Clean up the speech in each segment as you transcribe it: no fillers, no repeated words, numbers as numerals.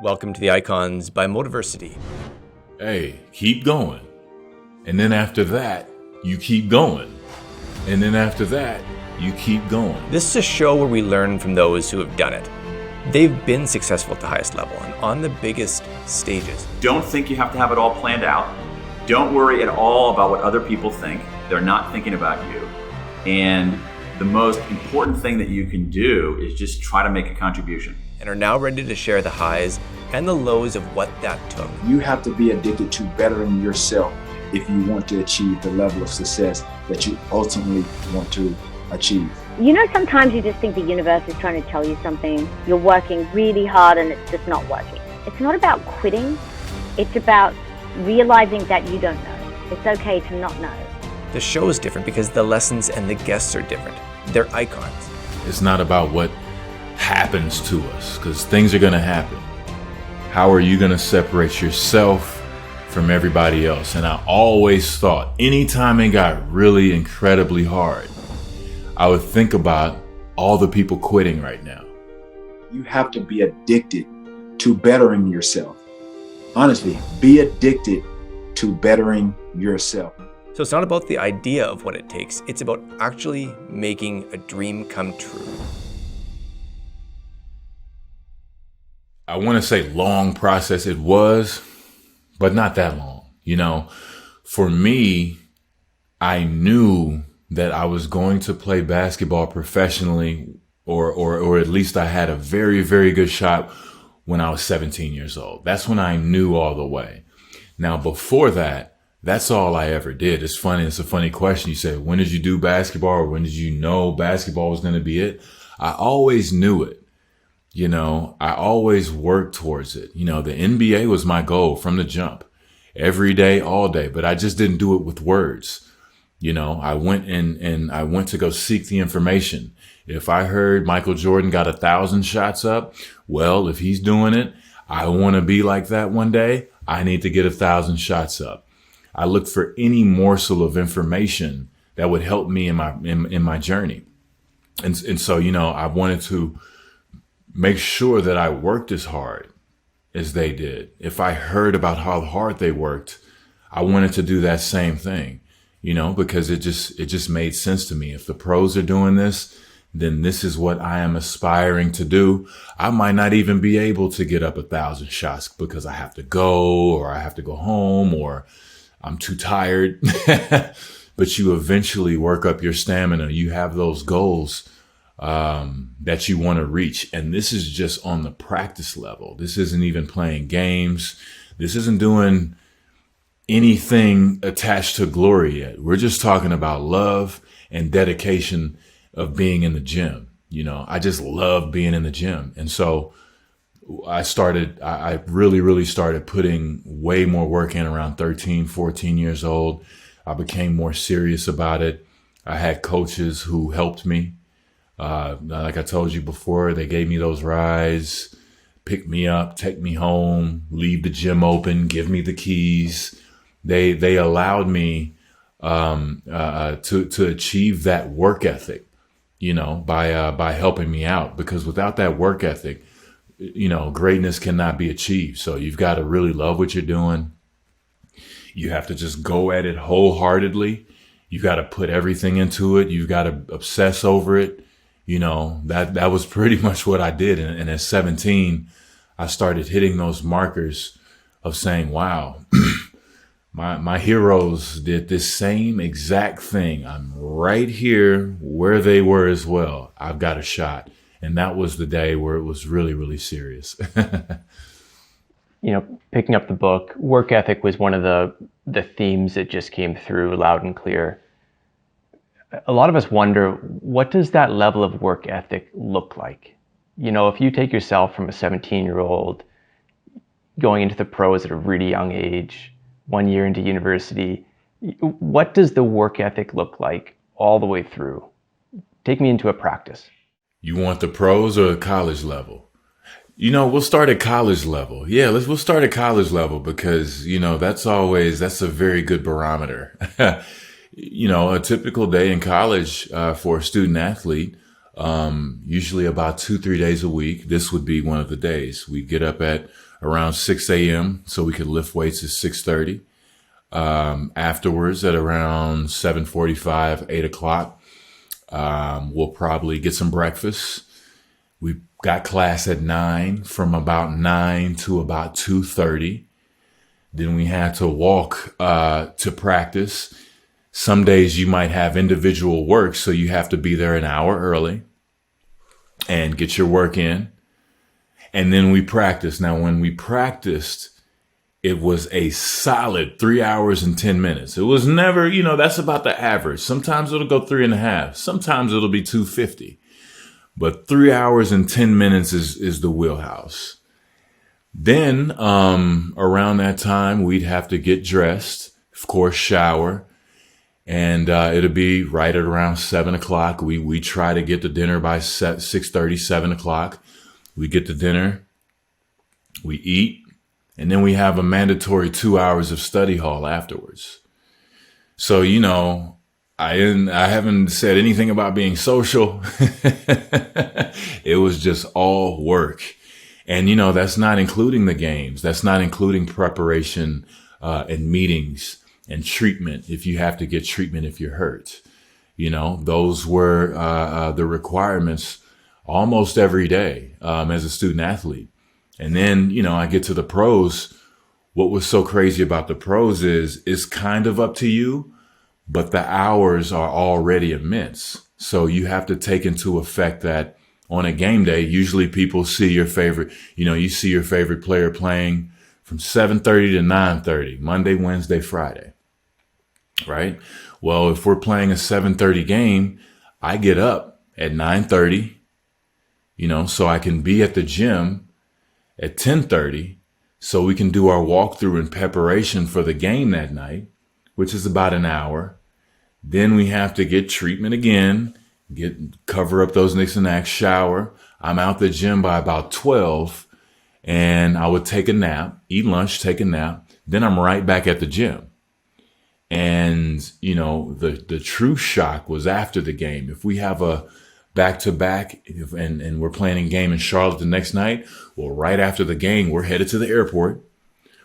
Welcome to the Icons by Motiversity. Hey, keep going. And then after that, you keep going. And then after that, you keep going. This is a show where we learn from those who have done it. They've been successful at the highest level and on the biggest stages. Don't think you have to have it all planned out. Don't worry at all about what other people think. They're not thinking about you. And the most important thing that you can do is just try to make a contribution. And are now ready to share the highs and the lows of what that took. You have to be addicted to bettering yourself if you want to achieve the level of success that you ultimately want to achieve. You know, sometimes you just think the universe is trying to tell you something. You're working really hard and it's just not working. It's not about quitting. It's about realizing that you don't know. It's okay to not know. The show is different because the lessons and the guests are different. They're icons. It's not about what happens to us, because things are going to happen. How are you going to separate yourself from everybody else? And I always thought, anytime it got really incredibly hard, I would think about all the people quitting right now. You have to be addicted to bettering yourself. Honestly, be addicted to bettering yourself. So it's not about the idea of what it takes. It's about actually making a dream come true. I want to say long process it was, but not that long. You know, for me, I knew that I was going to play basketball professionally, or at least I had a very, very good shot when I was 17 years old. That's when I knew all the way. Now, before that, that's all I ever did. It's funny. It's a funny question. You said, when did you do basketball, or when did you know basketball was going to be it? I always knew it. You know, I always worked towards it. You know, the NBA was my goal from the jump, every day, all day, but I just didn't do it with words. You know, I went and I went to go seek the information. If I heard Michael Jordan got 1,000 shots up, well, if he's doing it, I want to be like that one day. I need to get 1,000 shots up. I looked for any morsel of information that would help me in my journey. And so, you know, I wanted to make sure that I worked as hard as they did. If I heard about how hard they worked, I wanted to do that same thing, you know, because it just made sense to me. If the pros are doing this, then this is what I am aspiring to do. I might not even be able to get up 1,000 shots because I have to go, or I have to go home, or I'm too tired. But you eventually work up your stamina. You have those goals that you want to reach. And this is just on the practice level. This isn't even playing games. This isn't doing anything attached to glory yet. We're just talking about love and dedication of being in the gym. You know, I just love being in the gym. And so I really, really started putting way more work in around 13, 14 years old. I became more serious about it. I had coaches who helped me. Like I told you before, they gave me those rides, pick me up, take me home, leave the gym open, give me the keys. They allowed me to achieve that work ethic, you know, by helping me out. Because without that work ethic, you know, greatness cannot be achieved. So you've got to really love what you're doing. You have to just go at it wholeheartedly. You got to put everything into it. You've got to obsess over it. You know, that was pretty much what I did. And at 17, I started hitting those markers of saying, wow, my heroes did this same exact thing. I'm right here where they were as well. I've got a shot. And that was the day where it was really, really serious. You know, picking up the book, work ethic was one of the themes that just came through loud and clear. A lot of us wonder, what does that level of work ethic look like? You know, if you take yourself from a 17-year-old going into the pros at a really young age, 1 year into university, what does the work ethic look like all the way through? Take me into a practice. You want the pros or the college level? You know, we'll start at college level. Yeah, we'll start at college level because, you know, that's a very good barometer. You know, a typical day in college for a student athlete, usually about 2-3 days a week. This would be one of the days. We get up at around 6 a.m. so we could lift weights at 6:30. Afterwards at around 7:45, 8 o'clock, we'll probably get some breakfast. We got class at 9, from about 9 to about 2:30. Then we had to walk to practice. Some days you might have individual work, so you have to be there an hour early and get your work in. And then we practiced. Now, when we practiced, it was a solid 3 hours and 10 minutes. It was never, that's about the average. Sometimes it'll go 3.5. Sometimes it'll be 250. But 3 hours and 10 minutes is the wheelhouse. Then around that time, we'd have to get dressed, of course, shower. And it'll be right at around 7 o'clock. We try to get to dinner by 6:30, 7 o'clock. We get to dinner, we eat, and then we have a mandatory 2 hours of study hall afterwards. So, I haven't said anything about being social. It was just all work. And, that's not including the games. That's not including preparation and meetings and treatment if you have to get treatment if you're hurt. Those were the requirements almost every day as a student athlete. And then, I get to the pros. What was so crazy about the pros is it's kind of up to you, but the hours are already immense. So you have to take into effect that on a game day, usually people see your favorite, you see your favorite player playing from 7:30 to 9:30, Monday, Wednesday, Friday, right? Well, if we're playing a 7:30 game, I get up at 9:30, so I can be at the gym at 10:30 so we can do our walkthrough in preparation for the game that night, which is about an hour. Then we have to get treatment again, cover up those nicks and knacks, shower. I'm out the gym by about 12, and I would take a nap, eat lunch, take a nap. Then I'm right back at the gym. And, the true shock was after the game. If we have a back-to-back and we're playing a game in Charlotte the next night, well, right after the game, we're headed to the airport.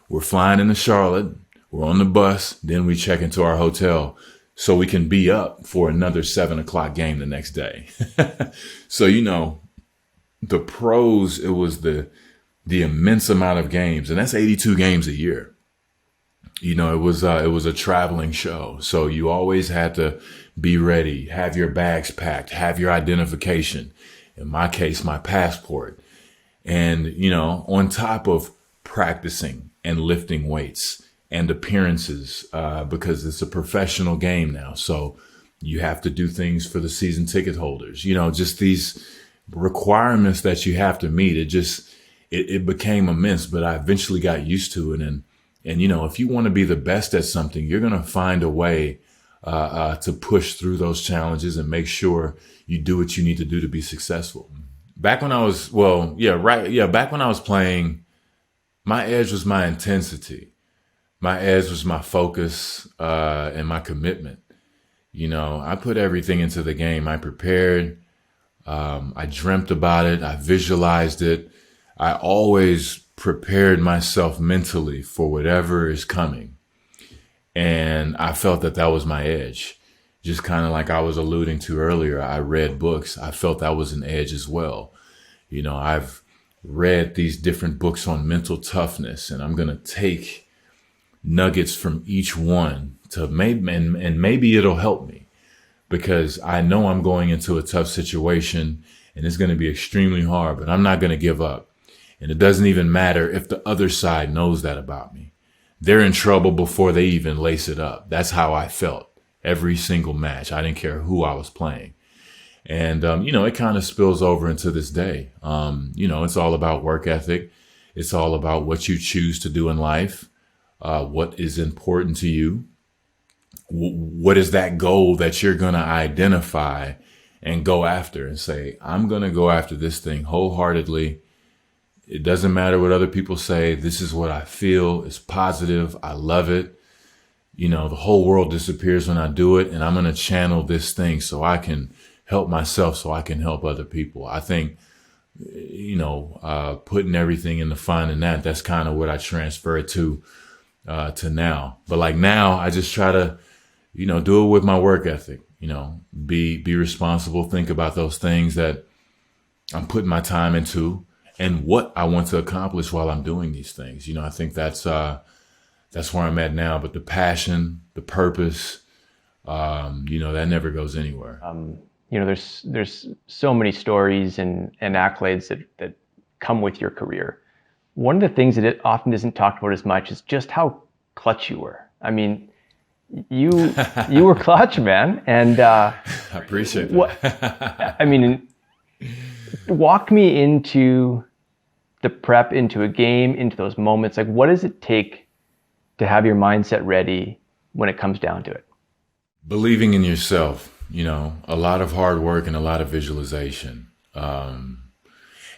We're flying into Charlotte. We're on the bus. Then we check into our hotel so we can be up for another 7 o'clock game the next day. So, the pros, it was the immense amount of games, and that's 82 games a year. It was a traveling show. So you always had to be ready, have your bags packed, have your identification. In my case, my passport. And, on top of practicing and lifting weights and appearances, because it's a professional game now. So you have to do things for the season ticket holders, just these requirements that you have to meet. It became immense, but I eventually got used to it. And if you want to be the best at something, you're going to find a way to push through those challenges and make sure you do what you need to do to be successful. Back when I was, back when I was playing, my edge was my intensity. My edge was my focus and my commitment. I put everything into the game. I prepared. I dreamt about it. I visualized it. I always prepared myself mentally for whatever is coming. And I felt that was my edge. Just kind of like I was alluding to earlier, I read books. I felt that was an edge as well. I've read these different books on mental toughness, and I'm going to take nuggets from each one to maybe it'll help me, because I know I'm going into a tough situation and it's going to be extremely hard, but I'm not going to give up. And it doesn't even matter if the other side knows that about me. They're in trouble before they even lace it up. That's how I felt every single match. I didn't care who I was playing. And, it kind of spills over into this day. It's all about work ethic. It's all about what you choose to do in life, what is important to you. What is that goal that you're going to identify and go after and say, I'm going to go after this thing wholeheartedly. It doesn't matter what other people say. This is what I feel. It's positive. I love it. The whole world disappears when I do it, and I'm going to channel this thing so I can help myself so I can help other people. I think, putting everything into finding that's kind of what I transfer it to now. But like now, I just try to, do it with my work ethic, be responsible, think about those things that I'm putting my time into and what I want to accomplish while I'm doing these things. I think that's where I'm at now. But the passion, the purpose, that never goes anywhere. There's so many stories and accolades that come with your career. One of the things that it often isn't talked about as much is just how clutch you were. I mean, you were clutch, man. And I appreciate that. Walk me into the prep, into a game, into those moments. Like, what does it take to have your mindset ready when it comes down to it? Believing in yourself, a lot of hard work and a lot of visualization. And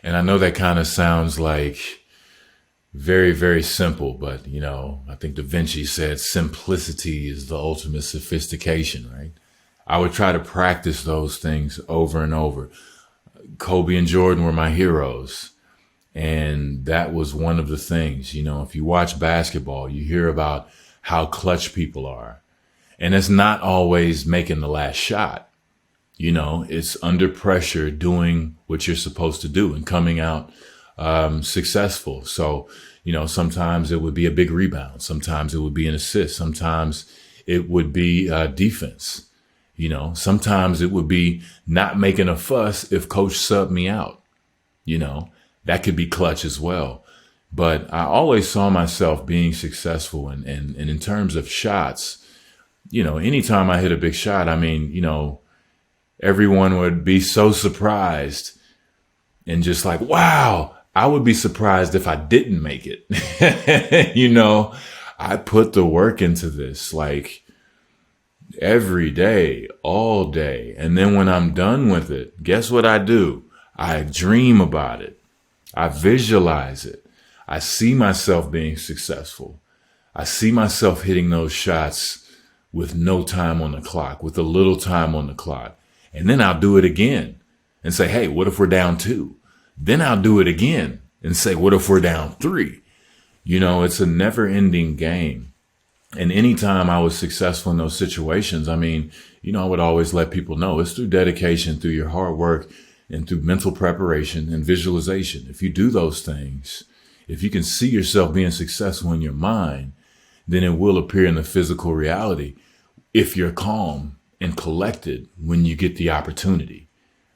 I know that kind of sounds like very, very simple, but, I think Da Vinci said simplicity is the ultimate sophistication, right? I would try to practice those things over and over. Kobe and Jordan were my heroes. And that was one of the things, if you watch basketball, you hear about how clutch people are. And it's not always making the last shot. It's under pressure doing what you're supposed to do and coming out successful. So, sometimes it would be a big rebound. Sometimes it would be an assist. Sometimes it would be defense. Sometimes it would be not making a fuss if coach subbed me out. That could be clutch as well. But I always saw myself being successful. And in terms of shots, anytime I hit a big shot, everyone would be so surprised and just like, wow. I would be surprised if I didn't make it. I put the work into this like every day, all day. And then when I'm done with it, guess what I do? I dream about it. I visualize it. I see myself being successful. I see myself hitting those shots with no time on the clock, with a little time on the clock. And then I'll do it again and say, hey, what if we're down 2? Then I'll do it again and say, what if we're down 3? It's a never ending game. And anytime I was successful in those situations, I would always let people know it's through dedication, through your hard work, and through mental preparation and visualization. If you do those things, if you can see yourself being successful in your mind, then it will appear in the physical reality if you're calm and collected when you get the opportunity,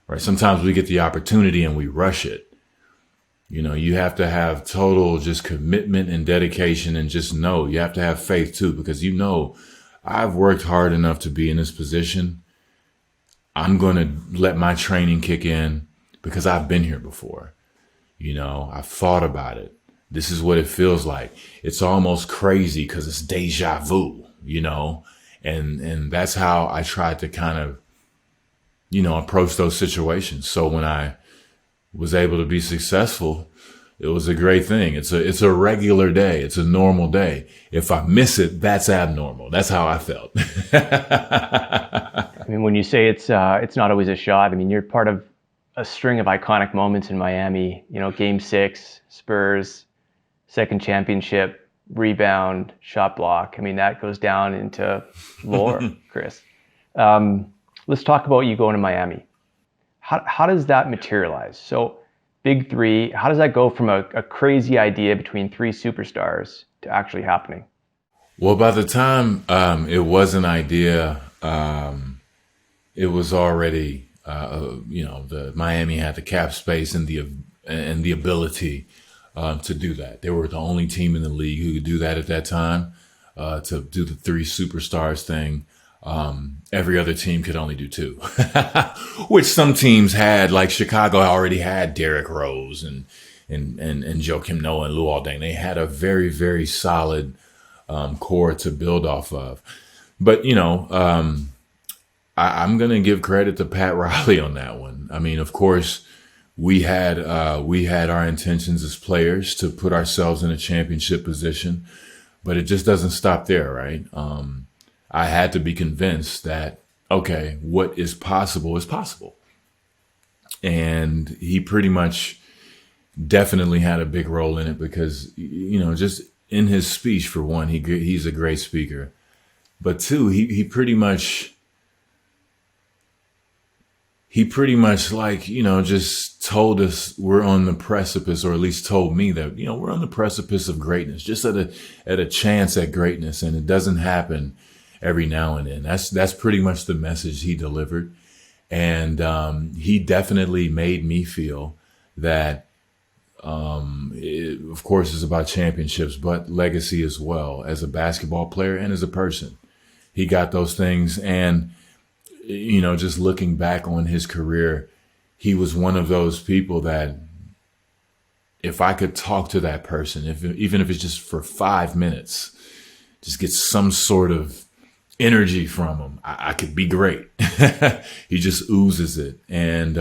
right? Sometimes we get the opportunity and we rush it. You have to have total just commitment and dedication, and just know you have to have faith too, because I've worked hard enough to be in this position. I'm going to let my training kick in because I've been here before. I've thought about it. This is what it feels like. It's almost crazy because it's deja vu, and that's how I tried to kind of, approach those situations. So when I was able to be successful, it was a great thing. It's a regular day. It's a normal day. If I miss it, that's abnormal. That's how I felt. When you say it's not always a shot, you're part of a string of iconic moments in Miami. Game 6, Spurs, second championship, rebound, shot block. That goes down into lore, Chris. Let's talk about you going to Miami. How does that materialize? So Big 3, how does that go from a crazy idea between 3 superstars to actually happening? Well, by the time it was an idea, it was already, the Miami had the cap space and the ability to do that. They were the only team in the league who could do that at that time, to do the 3 superstars thing. Every other team could only do 2, which some teams had, like Chicago already had Derrick Rose and Joakim Noah and Luol Deng. They had a very, very solid core to build off of. But, I'm going to give credit to Pat Riley on that one. Of course, we had our intentions as players to put ourselves in a championship position, but it just doesn't stop there, right? I had to be convinced that okay, what is possible is possible. And he pretty much definitely had a big role in it because, just in his speech, for one, he's a great speaker. But two, he pretty much just told us we're on the precipice, or at least told me that, we're on the precipice of greatness, just at a chance at greatness. And it doesn't happen every now and then. That's pretty much the message he delivered. And he definitely made me feel that, it, of course, is about championships, but legacy as well, as a basketball player and as a person. He got those things. And, just looking back on his career, he was one of those people that if I could talk to that person, even if it's just for 5 minutes, just get some sort of energy from him, I could be great. He just oozes it. And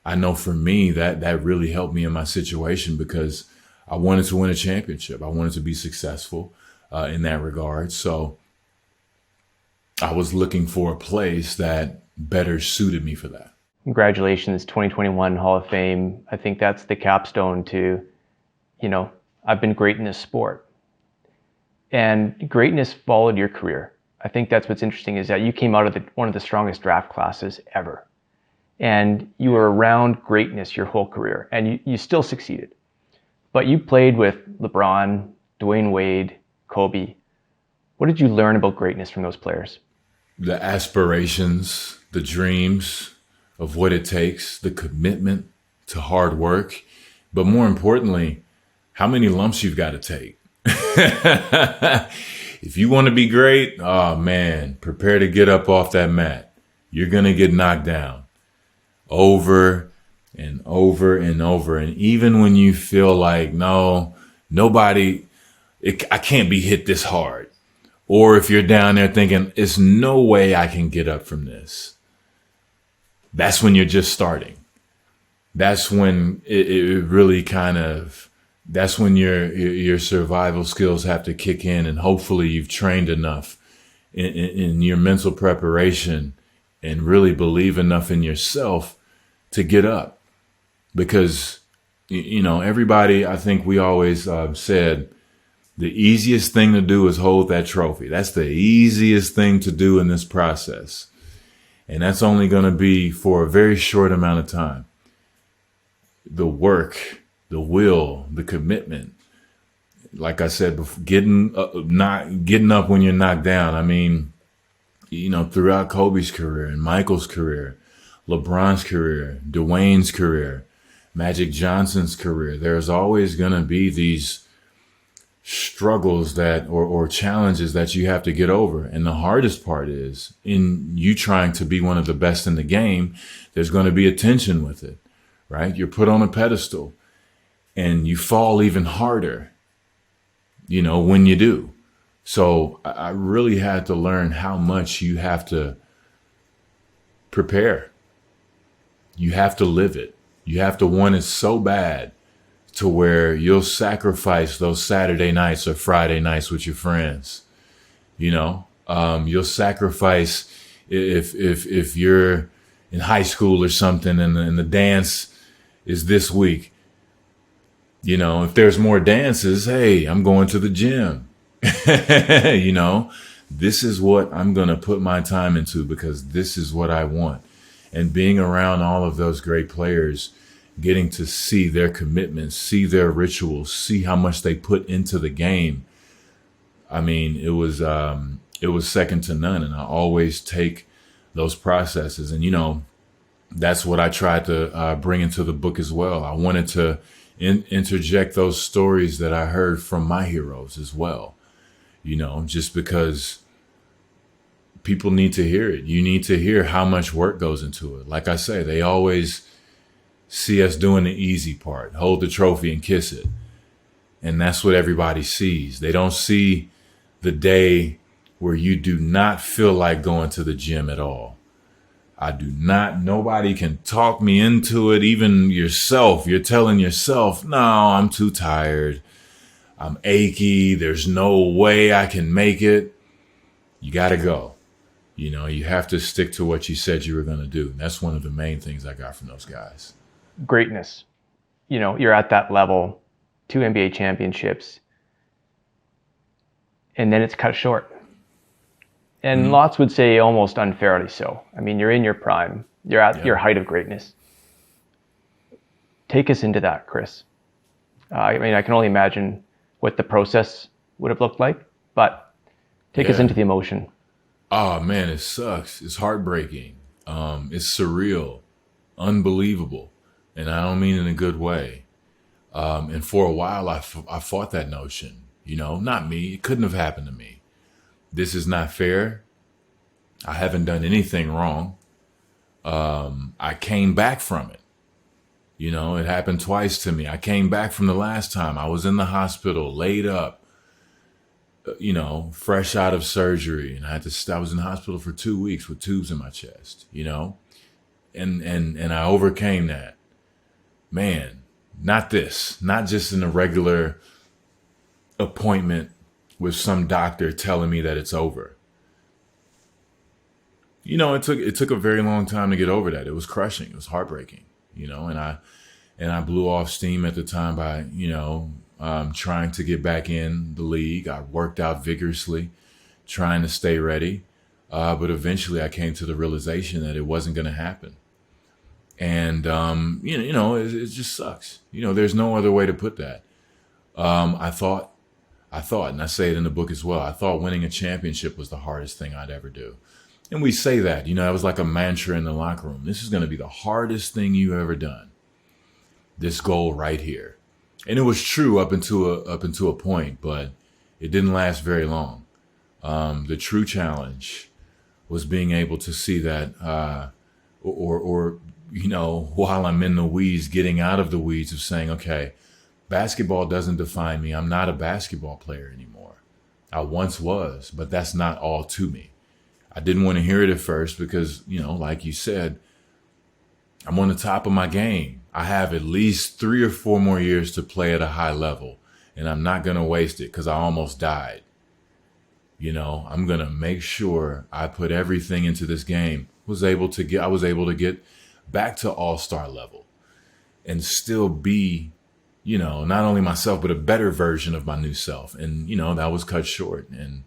I know for me that really helped me in my situation because I wanted to win a championship. I wanted to be successful in that regard. So I was looking for a place that better suited me for that. Congratulations, 2021 Hall of Fame. I think that's the capstone to, I've been great in this sport. And greatness followed your career. I think that's what's interesting is that you came out of one of the strongest draft classes ever. And you were around greatness your whole career, and you still succeeded. But you played with LeBron, Dwayne Wade, Kobe. What did you learn about greatness from those players? The aspirations, the dreams of what it takes, the commitment to hard work, but more importantly, how many lumps you've got to take. If you want to be great, oh man, prepare to get up off that mat. You're going to get knocked down over and over and over. And even when you feel like, I can't be hit this hard. Or if you're down there thinking, it's no way I can get up from this. That's when you're just starting. That's when it really that's when your survival skills have to kick in, and hopefully you've trained enough in your mental preparation and really believe enough in yourself to get up. Because, everybody, I think we always said, the easiest thing to do is hold that trophy. That's the easiest thing to do in this process. And that's only going to be for a very short amount of time. The work, the will, the commitment. Like I said before, getting up when you're knocked down. I mean, throughout Kobe's career and Michael's career, LeBron's career, Dwayne's career, Magic Johnson's career, there's always going to be these struggles or challenges that you have to get over. And the hardest part is in you trying to be one of the best in the game, there's going to be a tension with it, right? You're put on a pedestal and you fall even harder, when you do. So I really had to learn how much you have to prepare. You have to live it. You have to want it so bad to where you'll sacrifice those Saturday nights or Friday nights with your friends. You'll sacrifice if you're in high school or something and the dance is this week. If there's more dances, hey, I'm going to the gym. This is what I'm going to put my time into because this is what I want. And being around all of those great players, getting to see their commitments, see their rituals, see how much they put into the game. I mean, it was second to none. And I always take those processes. And, that's what I tried to bring into the book as well. I wanted to interject those stories that I heard from my heroes as well, just because people need to hear it. You need to hear how much work goes into it. Like I say, they always see us doing the easy part, hold the trophy and kiss it. And that's what everybody sees. They don't see the day where you do not feel like going to the gym at all. Nobody can talk me into it. Even yourself, you're telling yourself, no, I'm too tired. I'm achy. There's no way I can make it. You got to go. You know, you have to stick to what you said you were going to do. And that's one of the main things I got from those guys. Greatness. You know, you're at that level, 2 NBA championships, and then it's cut short. And lots would say almost unfairly so. I mean, you're in your prime. You're at your height of greatness. Take us into that, Chris. I mean, I can only imagine what the process would have looked like, but take us into the emotion. Oh, man, it sucks. It's heartbreaking. It's surreal, unbelievable. And I don't mean in a good way. And for a while, I fought that notion. You know, not me. It couldn't have happened to me. This is not fair. I haven't done anything wrong. I came back from it. You know, it happened twice to me. I came back from the last time. I was in the hospital, laid up, you know, fresh out of surgery. And I was in the hospital for 2 weeks with tubes in my chest, you know, and I overcame that. Man, not just in a regular appointment with some doctor telling me that it's over. You know, it took a very long time to get over that. It was crushing. It was heartbreaking, you know, and I blew off steam at the time by, you know, trying to get back in the league. I worked out vigorously, trying to stay ready. But eventually I came to the realization that it wasn't going to happen. And, you know, it just sucks. You know, there's no other way to put that. I thought, and I say it in the book as well, I thought winning a championship was the hardest thing I'd ever do. And we say that, you know, it was like a mantra in the locker room. This is going to be the hardest thing you've ever done. This goal right here. And it was true up until a point, but it didn't last very long. The true challenge was being able to see that, or you know, while I'm in the weeds, getting out of the weeds of saying, okay, basketball doesn't define me. I'm not a basketball player anymore. I once was, but that's not all to me. I didn't want to hear it at first because, you know, like you said, I'm on the top of my game. I have at least 3 or 4 more years to play at a high level, and I'm not going to waste it because I almost died. You know, I'm going to make sure I put everything into this game. I was able to get back to all-star level and still be, you know, not only myself, but a better version of my new self. And, you know, that was cut short. And,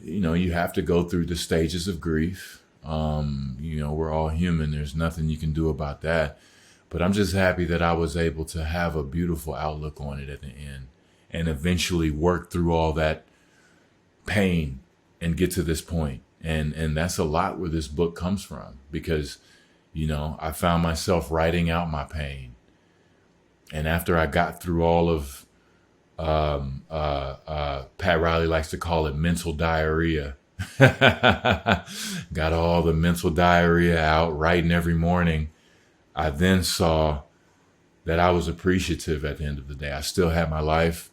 you know, you have to go through the stages of grief. You know, we're all human. There's nothing you can do about that. But I'm just happy that I was able to have a beautiful outlook on it at the end and eventually work through all that pain and get to this point. And that's a lot where this book comes from because, you know, I found myself writing out my pain. And after I got through all of, Pat Riley likes to call it mental diarrhea. Got all the mental diarrhea out, writing every morning. I then saw that I was appreciative at the end of the day. I still had my life.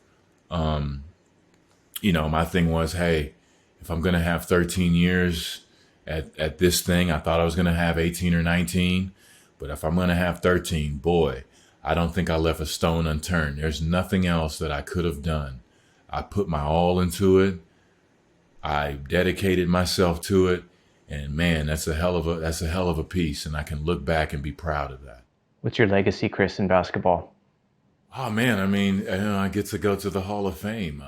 You know, my thing was, hey, if I'm going to have 13 years at this thing, I thought I was going to have 18 or 19. But if I'm going to have 13, boy, I don't think I left a stone unturned. There's nothing else that I could have done. I put my all into it. I dedicated myself to it. And man, that's a hell of a piece. And I can look back and be proud of that. What's your legacy, Chris, in basketball? Oh man, I mean, you know, I get to go to the Hall of Fame.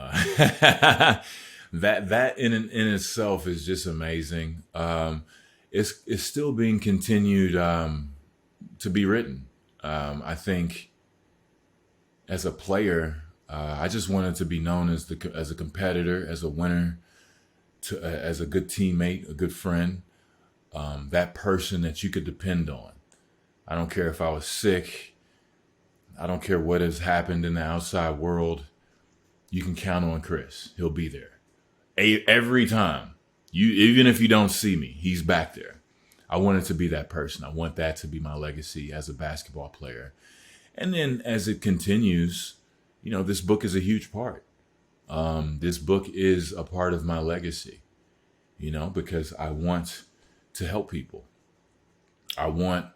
That in itself is just amazing. It's still being continued to be written. I think as a player, I just wanted to be known as a competitor, as a winner, as a good teammate, a good friend, that person that you could depend on. I don't care if I was sick. I don't care what has happened in the outside world. You can count on Chris. He'll be there. Every time. Even if you don't see me, he's back there. I wanted to be that person. I want that to be my legacy as a basketball player. And then as it continues, you know, this book is a huge part. This book is a part of my legacy, you know, because I want to help people. I want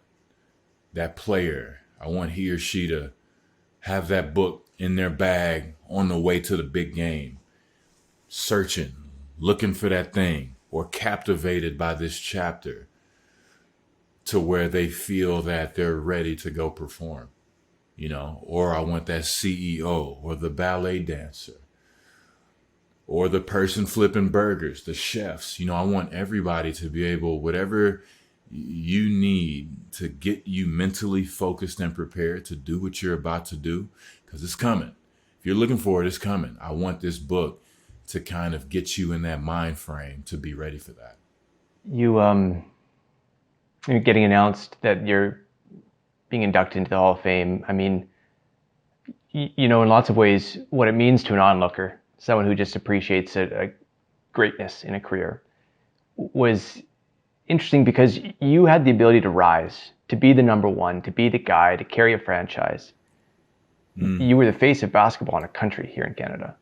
that player, I want he or she to have that book in their bag on the way to the big game, searching, looking for that thing, or captivated by this chapter to where they feel that they're ready to go perform, or I want that CEO or the ballet dancer or the person flipping burgers, the chefs. I want everybody to be able, whatever you need to get you mentally focused and prepared to do what you're about to do, because it's coming. If you're looking for it, it's coming. I want this book to kind of get you in that mind frame to be ready for that. You're getting announced that you're being inducted into the Hall of Fame. I mean, in lots of ways, what it means to an onlooker, someone who just appreciates a greatness in a career, was interesting because you had the ability to rise, to be the number one, to be the guy, to carry a franchise. You were the face of basketball in a country here in Canada.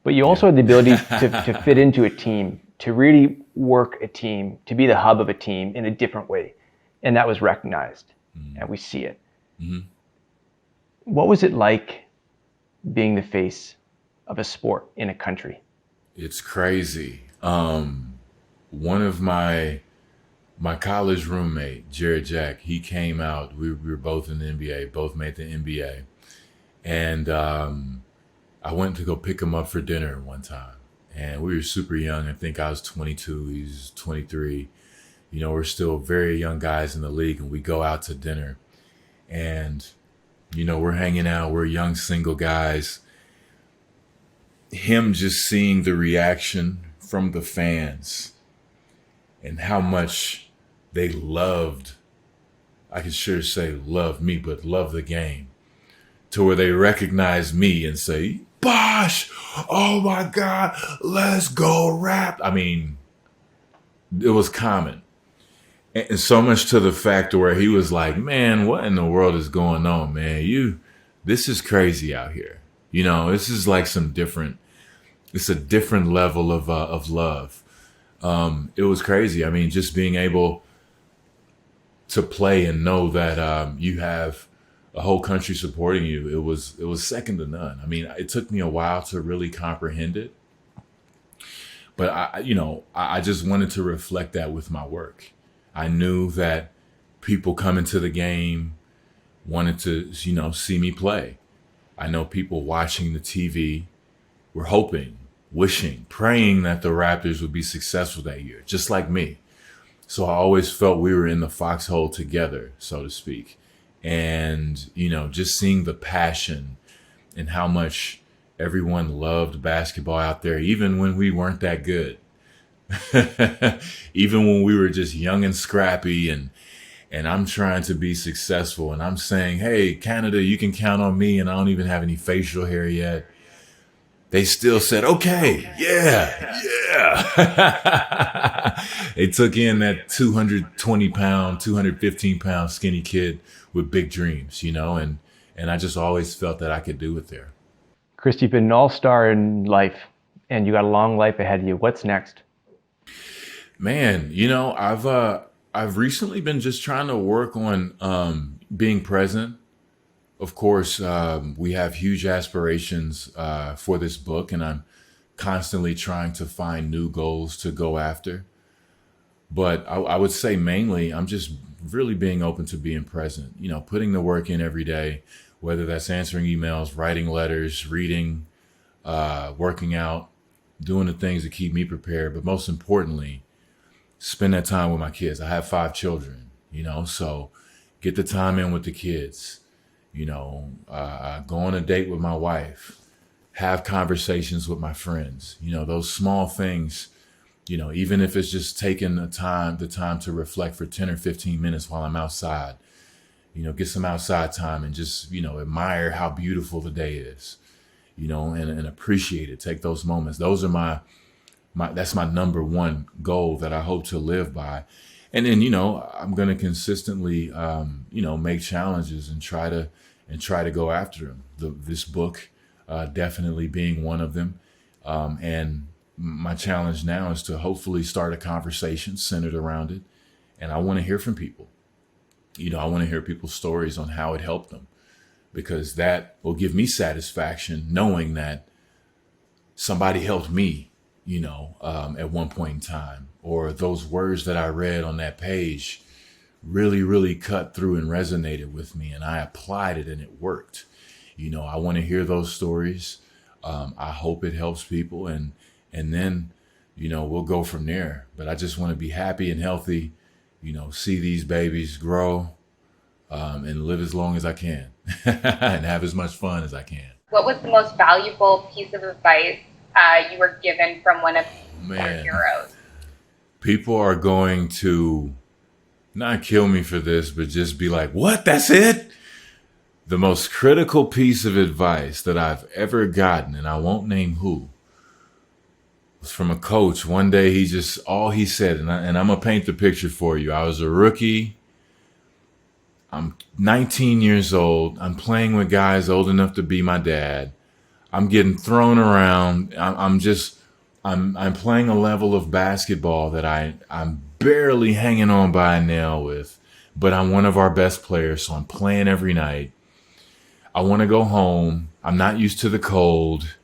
But you also had the ability to fit into a team, to really work a team, to be the hub of a team in a different way. And that was recognized, and we see it. What was it like being the face of a sport in a country? It's crazy. One of my college roommate, Jared Jack, he came out. We were both in the NBA, both made the NBA. And I went to go pick him up for dinner one time. And we were super young. I think I was 22, he's 23. We're still very young guys in the league, and we go out to dinner. And, we're hanging out. We're young single guys. Him just seeing the reaction from the fans and how much they loved, I can sure say love me, but love the game, to where they recognize me and say, Bosh, oh my God, let's go rap. I mean, it was common. And so much to the fact where he was like, man, what in the world is going on, man? This is crazy out here. This is like it's a different level of love. It was crazy. I mean, just being able to play and know that you have a whole country supporting you, it was second to none. I mean, it took me a while to really comprehend it. But I just wanted to reflect that with my work. I knew that people coming to the game wanted to, see me play. I know people watching the TV were hoping, wishing, praying that the Raptors would be successful that year, just like me. So I always felt we were in the foxhole together, so to speak. And, just seeing the passion and how much everyone loved basketball out there, even when we weren't that good. Even when we were just young and scrappy, and I'm trying to be successful, and I'm saying, hey, Canada, you can count on me, and I don't even have any facial hair yet. They still said, okay, yeah. They took in that 220 pound, 215 pound skinny kid with big dreams, and I just always felt that I could do it there. Chris, you've been an all-star in life, and you got a long life ahead of you. What's next? Man, I've recently been just trying to work on being present. Of course, we have huge aspirations for this book, and I'm constantly trying to find new goals to go after. But I would say mainly I'm just really being open to being present, putting the work in every day, whether that's answering emails, writing letters, reading, working out, doing the things that keep me prepared. But most importantly, spend that time with my kids. I have 5 children, so get the time in with the kids, go on a date with my wife, have conversations with my friends, those small things, even if it's just taking the time to reflect for 10 or 15 minutes while I'm outside, get some outside time and just, admire how beautiful the day is, and appreciate it. Take those moments. Those are that's my number one goal that I hope to live by. And then, I'm going to consistently, make challenges and try to go after them. This book definitely being one of them. And my challenge now is to hopefully start a conversation centered around it. And I want to hear from people. I want to hear people's stories on how it helped them, because that will give me satisfaction knowing that somebody helped me, at one point in time, or those words that I read on that page really, really cut through and resonated with me, and I applied it and it worked. You know, I want to hear those stories. I hope it helps people, and then, you know, we'll go from there. But I just want to be happy and healthy, you know, see these babies grow, and live as long as I can and have as much fun as I can. What was the most valuable piece of advice you were given from one of your heroes? People are going to not kill me for this, but just be like, what? That's it? The most critical piece of advice that I've ever gotten, and I won't name who, was from a coach. One day all he said, and I'm going to paint the picture for you. I was a rookie. I'm 19 years old. I'm playing with guys old enough to be my dad. I'm getting thrown around. I'm playing a level of basketball that I'm barely hanging on by a nail with, but I'm one of our best players, so I'm playing every night. I want to go home. I'm not used to the cold.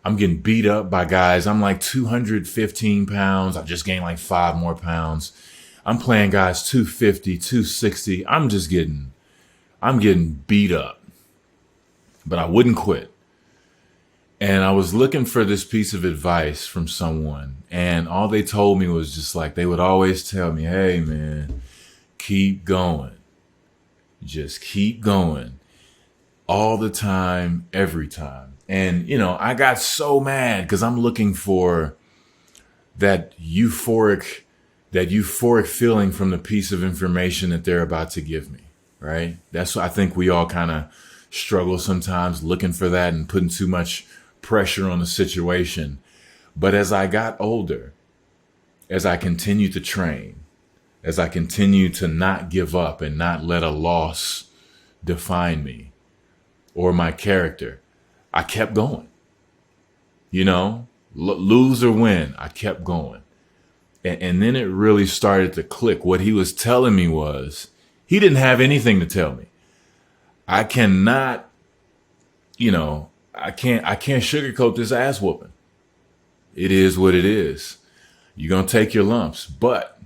I'm getting beat up by guys. I'm like 215 pounds. I just gained like 5 more pounds. I'm playing guys 250, 260. I'm getting beat up, but I wouldn't quit. And I was looking for this piece of advice from someone, and all they told me was just like, they would always tell me, hey man, keep going. Just keep going. All the time, every time. And, you know, I got so mad because I'm looking for that euphoric feeling from the piece of information that they're about to give me, right? That's what I think we all kind of struggle sometimes, looking for that and putting too much pressure on the situation. But as I got older, as I continued to train, as I continued to not give up and not let a loss define me or my character, I kept going. You know, lose or win, I kept going. And then it really started to click. What he was telling me was, he didn't have anything to tell me. I cannot, you know, I can't sugarcoat this ass whooping. It is what it is. You're going to take your lumps. But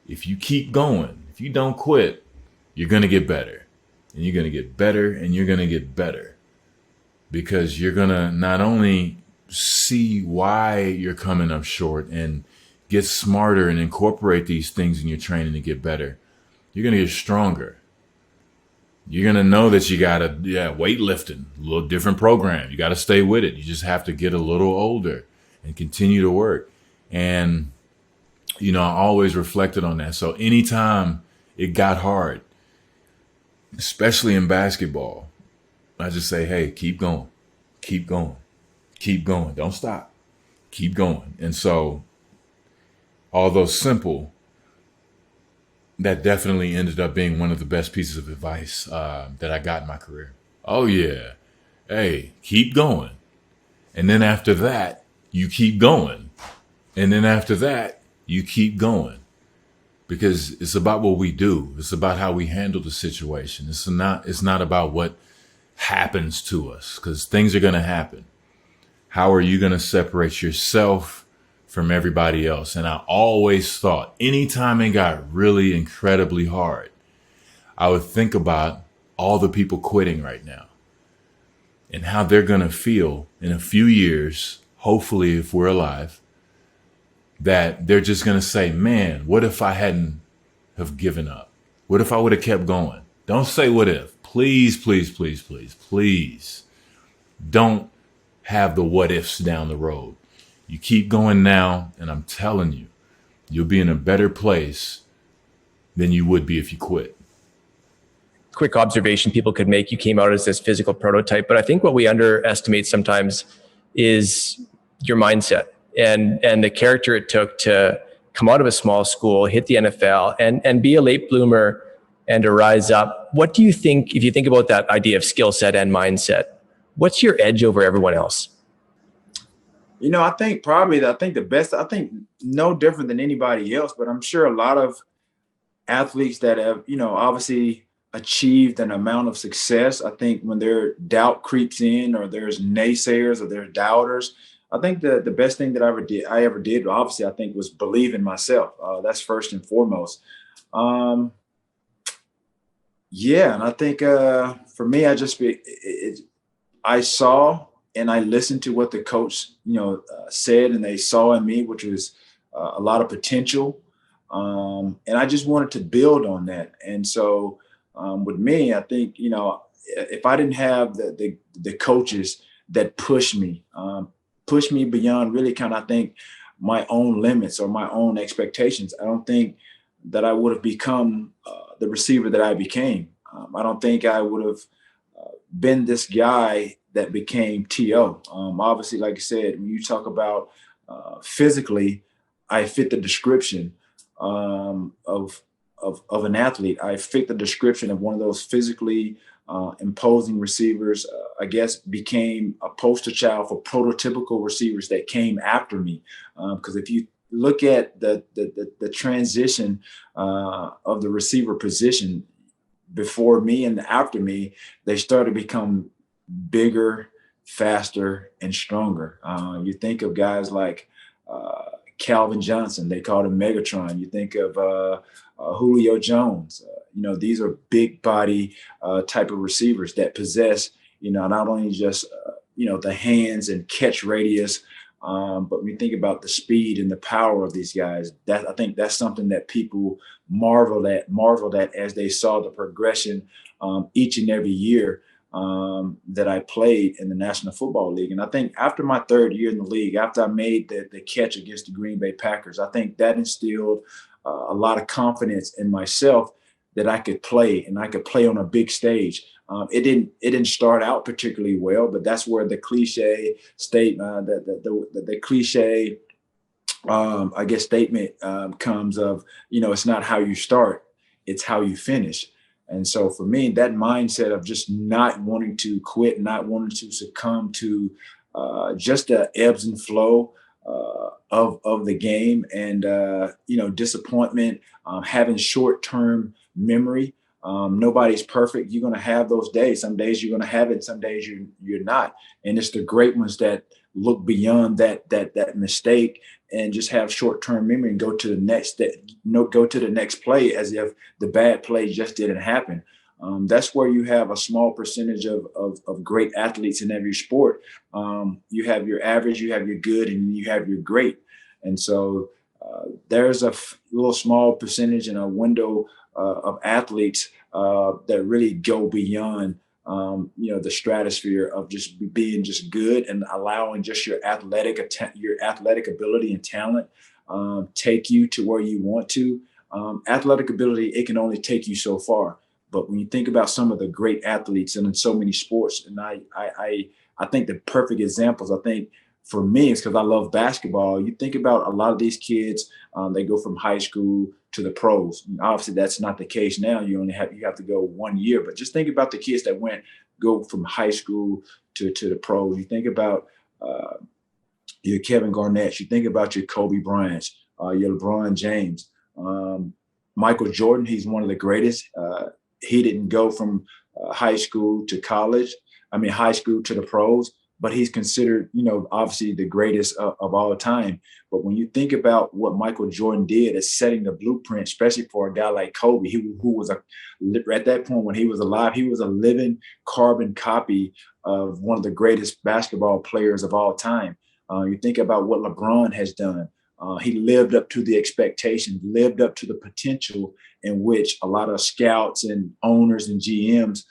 if you keep going, if you don't quit, you're going to get better. And you're going to get better, and you're going to get better. Because you're going to not only see why you're coming up short and get smarter and incorporate these things in your training to get better, you're going to get stronger. You're going to know that you got to, weightlifting, a little different program. You got to stay with it. You just have to get a little older and continue to work. And, you know, I always reflected on that. So anytime it got hard, especially in basketball, I just say, hey, keep going, keep going, keep going. Don't stop. Keep going. And so, although simple, that definitely ended up being one of the best pieces of advice that I got in my career. Oh, yeah. Hey, keep going. And then after that, you keep going. And then after that, you keep going. Because it's about what we do. It's about how we handle the situation. It's not about what happens to us, because things are going to happen. How are you going to separate yourself from everybody else? And I always thought, anytime it got really incredibly hard, I would think about all the people quitting right now and how they're going to feel in a few years, hopefully if we're alive, that they're just going to say, man, what if I hadn't have given up? What if I would have kept going? Don't say what if. Please, please, please, please, please don't have the what ifs down the road. You keep going now, and I'm telling you, you'll be in a better place than you would be if you quit. Quick observation people could make: you came out as this physical prototype, but I think what we underestimate sometimes is your mindset and the character it took to come out of a small school, hit the NFL, and be a late bloomer and to rise up. What do you think, if you think about that idea of skill set and mindset, what's your edge over everyone else? You know, I think the best, no different than anybody else, but I'm sure a lot of athletes that have, you know, obviously achieved an amount of success, I think when their doubt creeps in or there's naysayers or there's doubters, I think the best thing that I ever did, obviously, I think was believe in myself. That's first and foremost. Yeah, and I think for me, I saw and I listened to what the coach, said, and they saw in me, which was a lot of potential, and I just wanted to build on that. And so with me, I think if I didn't have the coaches that push me beyond really kind of, I think, my own limits or my own expectations, I don't think that I would have become the receiver that I became. I don't think I would have been this guy that became T.O. Obviously, like I said, when you talk about physically, I fit the description of an athlete. I fit the description of one of those physically imposing receivers. I guess became a poster child for prototypical receivers that came after me. Because if you look at the transition of the receiver position before me and after me, they started to become bigger, faster, and stronger. You think of guys like Calvin Johnson, they called him Megatron. You think of Julio Jones. These are big body type of receivers that possess, not only just, the hands and catch radius, but when you think about the speed and the power of these guys, I think that's something that people marveled at as they saw the progression each and every year that I played in the National Football League. And I think after my third year in the league, after I made the catch against the Green Bay Packers, I think that instilled a lot of confidence in myself that I could play, and I could play on a big stage. It didn't start out particularly well, but that's where the cliche statement, the cliche, I guess, statement comes of, it's not how you start, it's how you finish. And so for me, that mindset of just not wanting to quit, not wanting to succumb to just the ebbs and flow of the game, and disappointment, having short-term memory. Nobody's perfect. You're going to have those days. Some days you're going to have it, some days you're not. And it's the great ones that look beyond that mistake and just have short-term memory and go to the next play as if the bad play just didn't happen. That's where you have a small percentage of great athletes in every sport. You have your average, you have your good, and you have your great. And so there's a little small percentage and a window of athletes that really go beyond the stratosphere of just being just good and allowing just your athletic ability and talent take you to where you want to. Athletic ability, it can only take you so far. But when you think about some of the great athletes and in so many sports, and I think the perfect examples, I think for me, it's because I love basketball. You think about a lot of these kids, they go from high school to the pros. And obviously, that's not the case now. You have to go 1 year. But just think about the kids that go from high school to the pros. You think about your Kevin Garnett. You think about your Kobe Bryants, your LeBron James, Michael Jordan. He's one of the greatest. He didn't go from high school to high school to the pros, but he's considered, obviously the greatest of all time. But when you think about what Michael Jordan did as setting the blueprint, especially for a guy like Kobe, who was at that point when he was alive, he was a living carbon copy of one of the greatest basketball players of all time. You think about what LeBron has done. He lived up to the expectations, lived up to the potential in which a lot of scouts and owners and GMs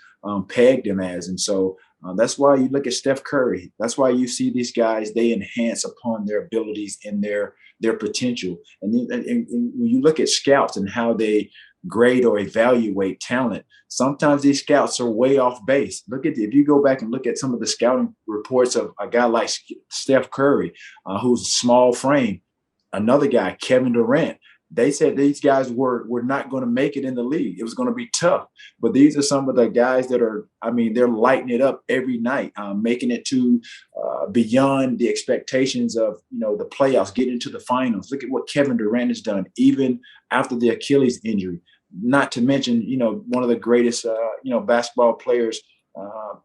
pegged him as. And so that's why you look at Steph Curry. That's why you see these guys, they enhance upon their abilities and their potential. And when you look at scouts and how they grade or evaluate talent, sometimes these scouts are way off base. If you go back and look at some of the scouting reports of a guy like Steph Curry, who's small frame, another guy, Kevin Durant, they said these guys were not going to make it in the league. It was going to be tough. But these are some of the guys that they're lighting it up every night, making it to beyond the expectations of, the playoffs, getting into the finals. Look at what Kevin Durant has done, even after the Achilles injury. Not to mention, one of the greatest, basketball players,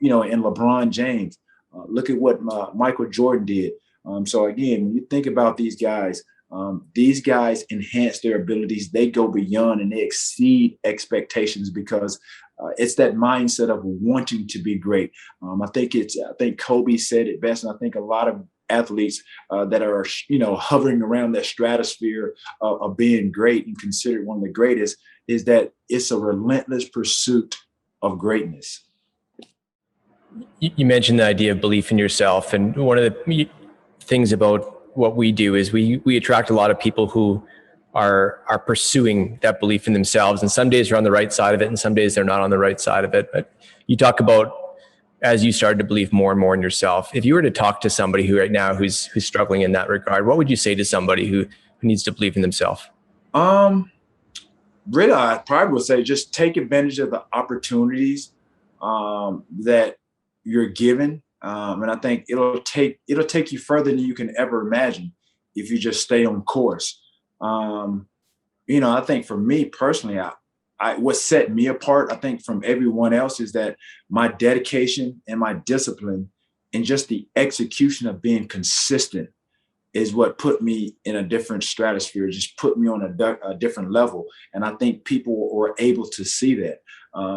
in LeBron James. Look at what Michael Jordan did. So again, when you think about these guys enhance their abilities. They go beyond and they exceed expectations because it's that mindset of wanting to be great. I think Kobe said it best, and I think a lot of athletes that are hovering around that stratosphere of being great and considered one of the greatest is that it's a relentless pursuit of greatness. You mentioned the idea of belief in yourself, and one of the things about what we do is we attract a lot of people who are pursuing that belief in themselves, and some days they're on the right side of it and some days they're not on the right side of it. But you talk about as you started to believe more and more in yourself. If you were to talk to somebody who right now who's struggling in that regard, what would you say to somebody who needs to believe in themselves? Really, I probably would say just take advantage of the opportunities that you're given. And I think it'll take you further than you can ever imagine if you just stay on course. I think for me personally, what set me apart, I think, from everyone else is that my dedication and my discipline and just the execution of being consistent is what put me in a different stratosphere, just put me on a different level. And I think people were able to see that.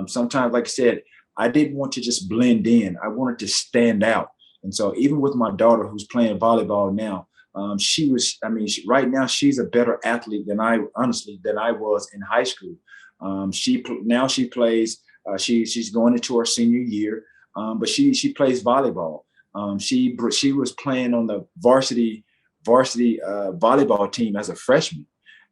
Sometimes, like I said, I didn't want to just blend in. I wanted to stand out. And so even with my daughter who's playing volleyball now, right now she's a better athlete than I was in high school. She plays, she's going into her senior year, but she plays volleyball. She was playing on the varsity volleyball team as a freshman.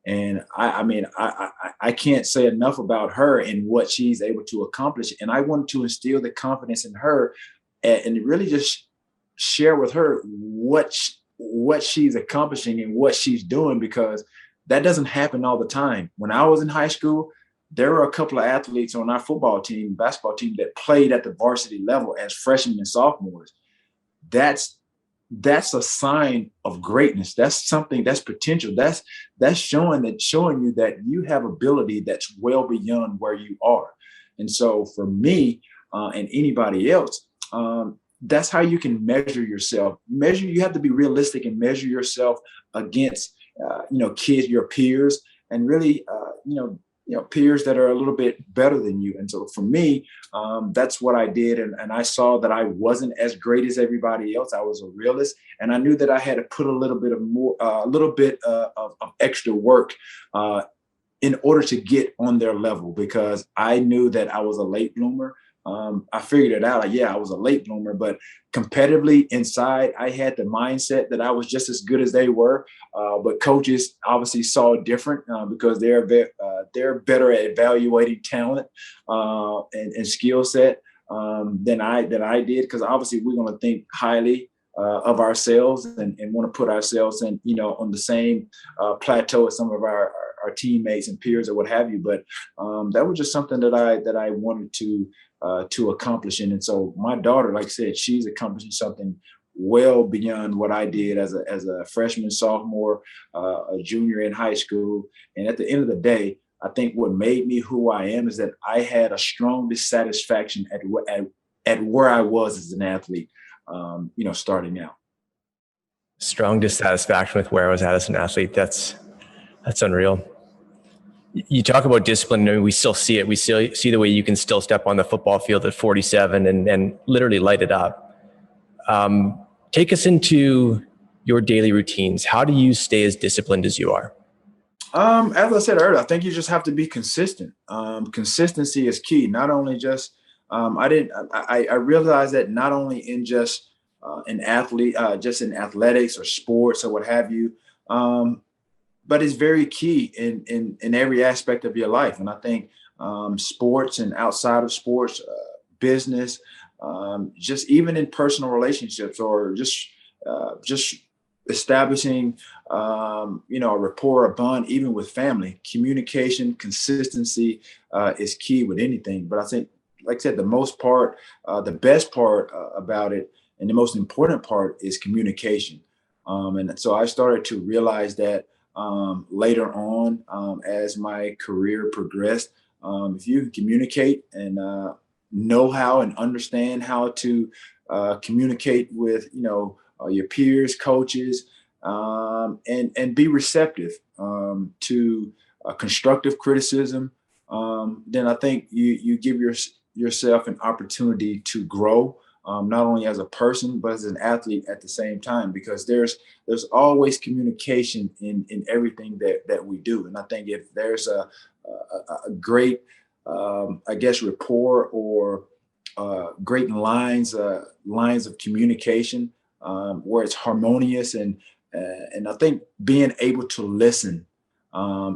And I can't say enough about her and what she's able to accomplish. And I wanted to instill the confidence in her and really just share with her what she's accomplishing and what she's doing, because that doesn't happen all the time. When I was in high school, there were a couple of athletes on our basketball team that played at the varsity level as freshmen and sophomores. That's a sign of greatness. That's something, that's potential. That's showing you that you have ability that's well beyond where you are. And so for me and anybody else, that's how you can measure yourself. You have to be realistic and measure yourself against, kids, your peers, and really, peers that are a little bit better than you. And so for me, that's what I did. And I saw that I wasn't as great as everybody else. I was a realist. And I knew that I had to put a little bit of extra work in order to get on their level, because I knew that I was a late bloomer. I figured it out. I was a late bloomer, but competitively inside, I had the mindset that I was just as good as they were. But coaches obviously saw it different because they're better at evaluating talent and skill set than I did. Because obviously we're going to think highly of ourselves and want to put ourselves in, on the same plateau as some of our teammates and peers or what have you. But that was just something that I wanted to accomplish. And so my daughter, like I said, she's accomplishing something well beyond what I did as a freshman, sophomore, a junior in high school. And at the end of the day, I think what made me who I am is that I had a strong dissatisfaction at where I was as an athlete, starting out. Strong dissatisfaction with where I was at as an athlete. That's unreal. You talk about discipline, and we still see it. We still see the way you can still step on the football field at 47 and literally light it up. Take us into your daily routines. How do you stay as disciplined as you are? As I said earlier, I think you just have to be consistent. Consistency is key. Not only just, I realized that not only in just an athlete, just in athletics or sports or what have you, but it's very key in every aspect of your life. And I think sports and outside of sports, business, just even in personal relationships or just establishing, a rapport, a bond, even with family, communication, consistency is key with anything. But I think, like I said, the best part about it and the most important part is communication. And so I started to realize that later on, as my career progressed, if you communicate and know how and understand how to communicate with, your peers, coaches, and be receptive to constructive criticism, then I think you give yourself an opportunity to grow, not only as a person, but as an athlete at the same time, because there's always communication in everything that we do. And I think if there's a great, I guess, rapport or great lines of communication where it's harmonious, and I think being able to listen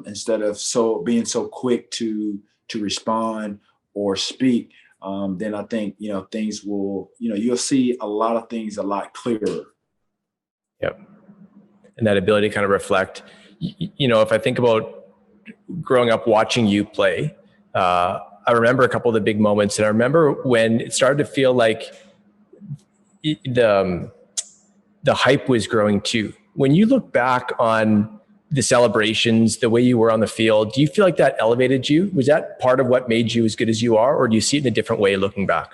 instead of being so quick to respond or speak, then I think things will, you'll see a lot of things a lot clearer. Yep. And that ability to kind of reflect. If I think about growing up watching you play, I remember a couple of the big moments, and I remember when it started to feel like the hype was growing too. When you look back on the celebrations, the way you were on the field, do you feel like that elevated you? Was that part of what made you as good as you are, or do you see it in a different way looking back?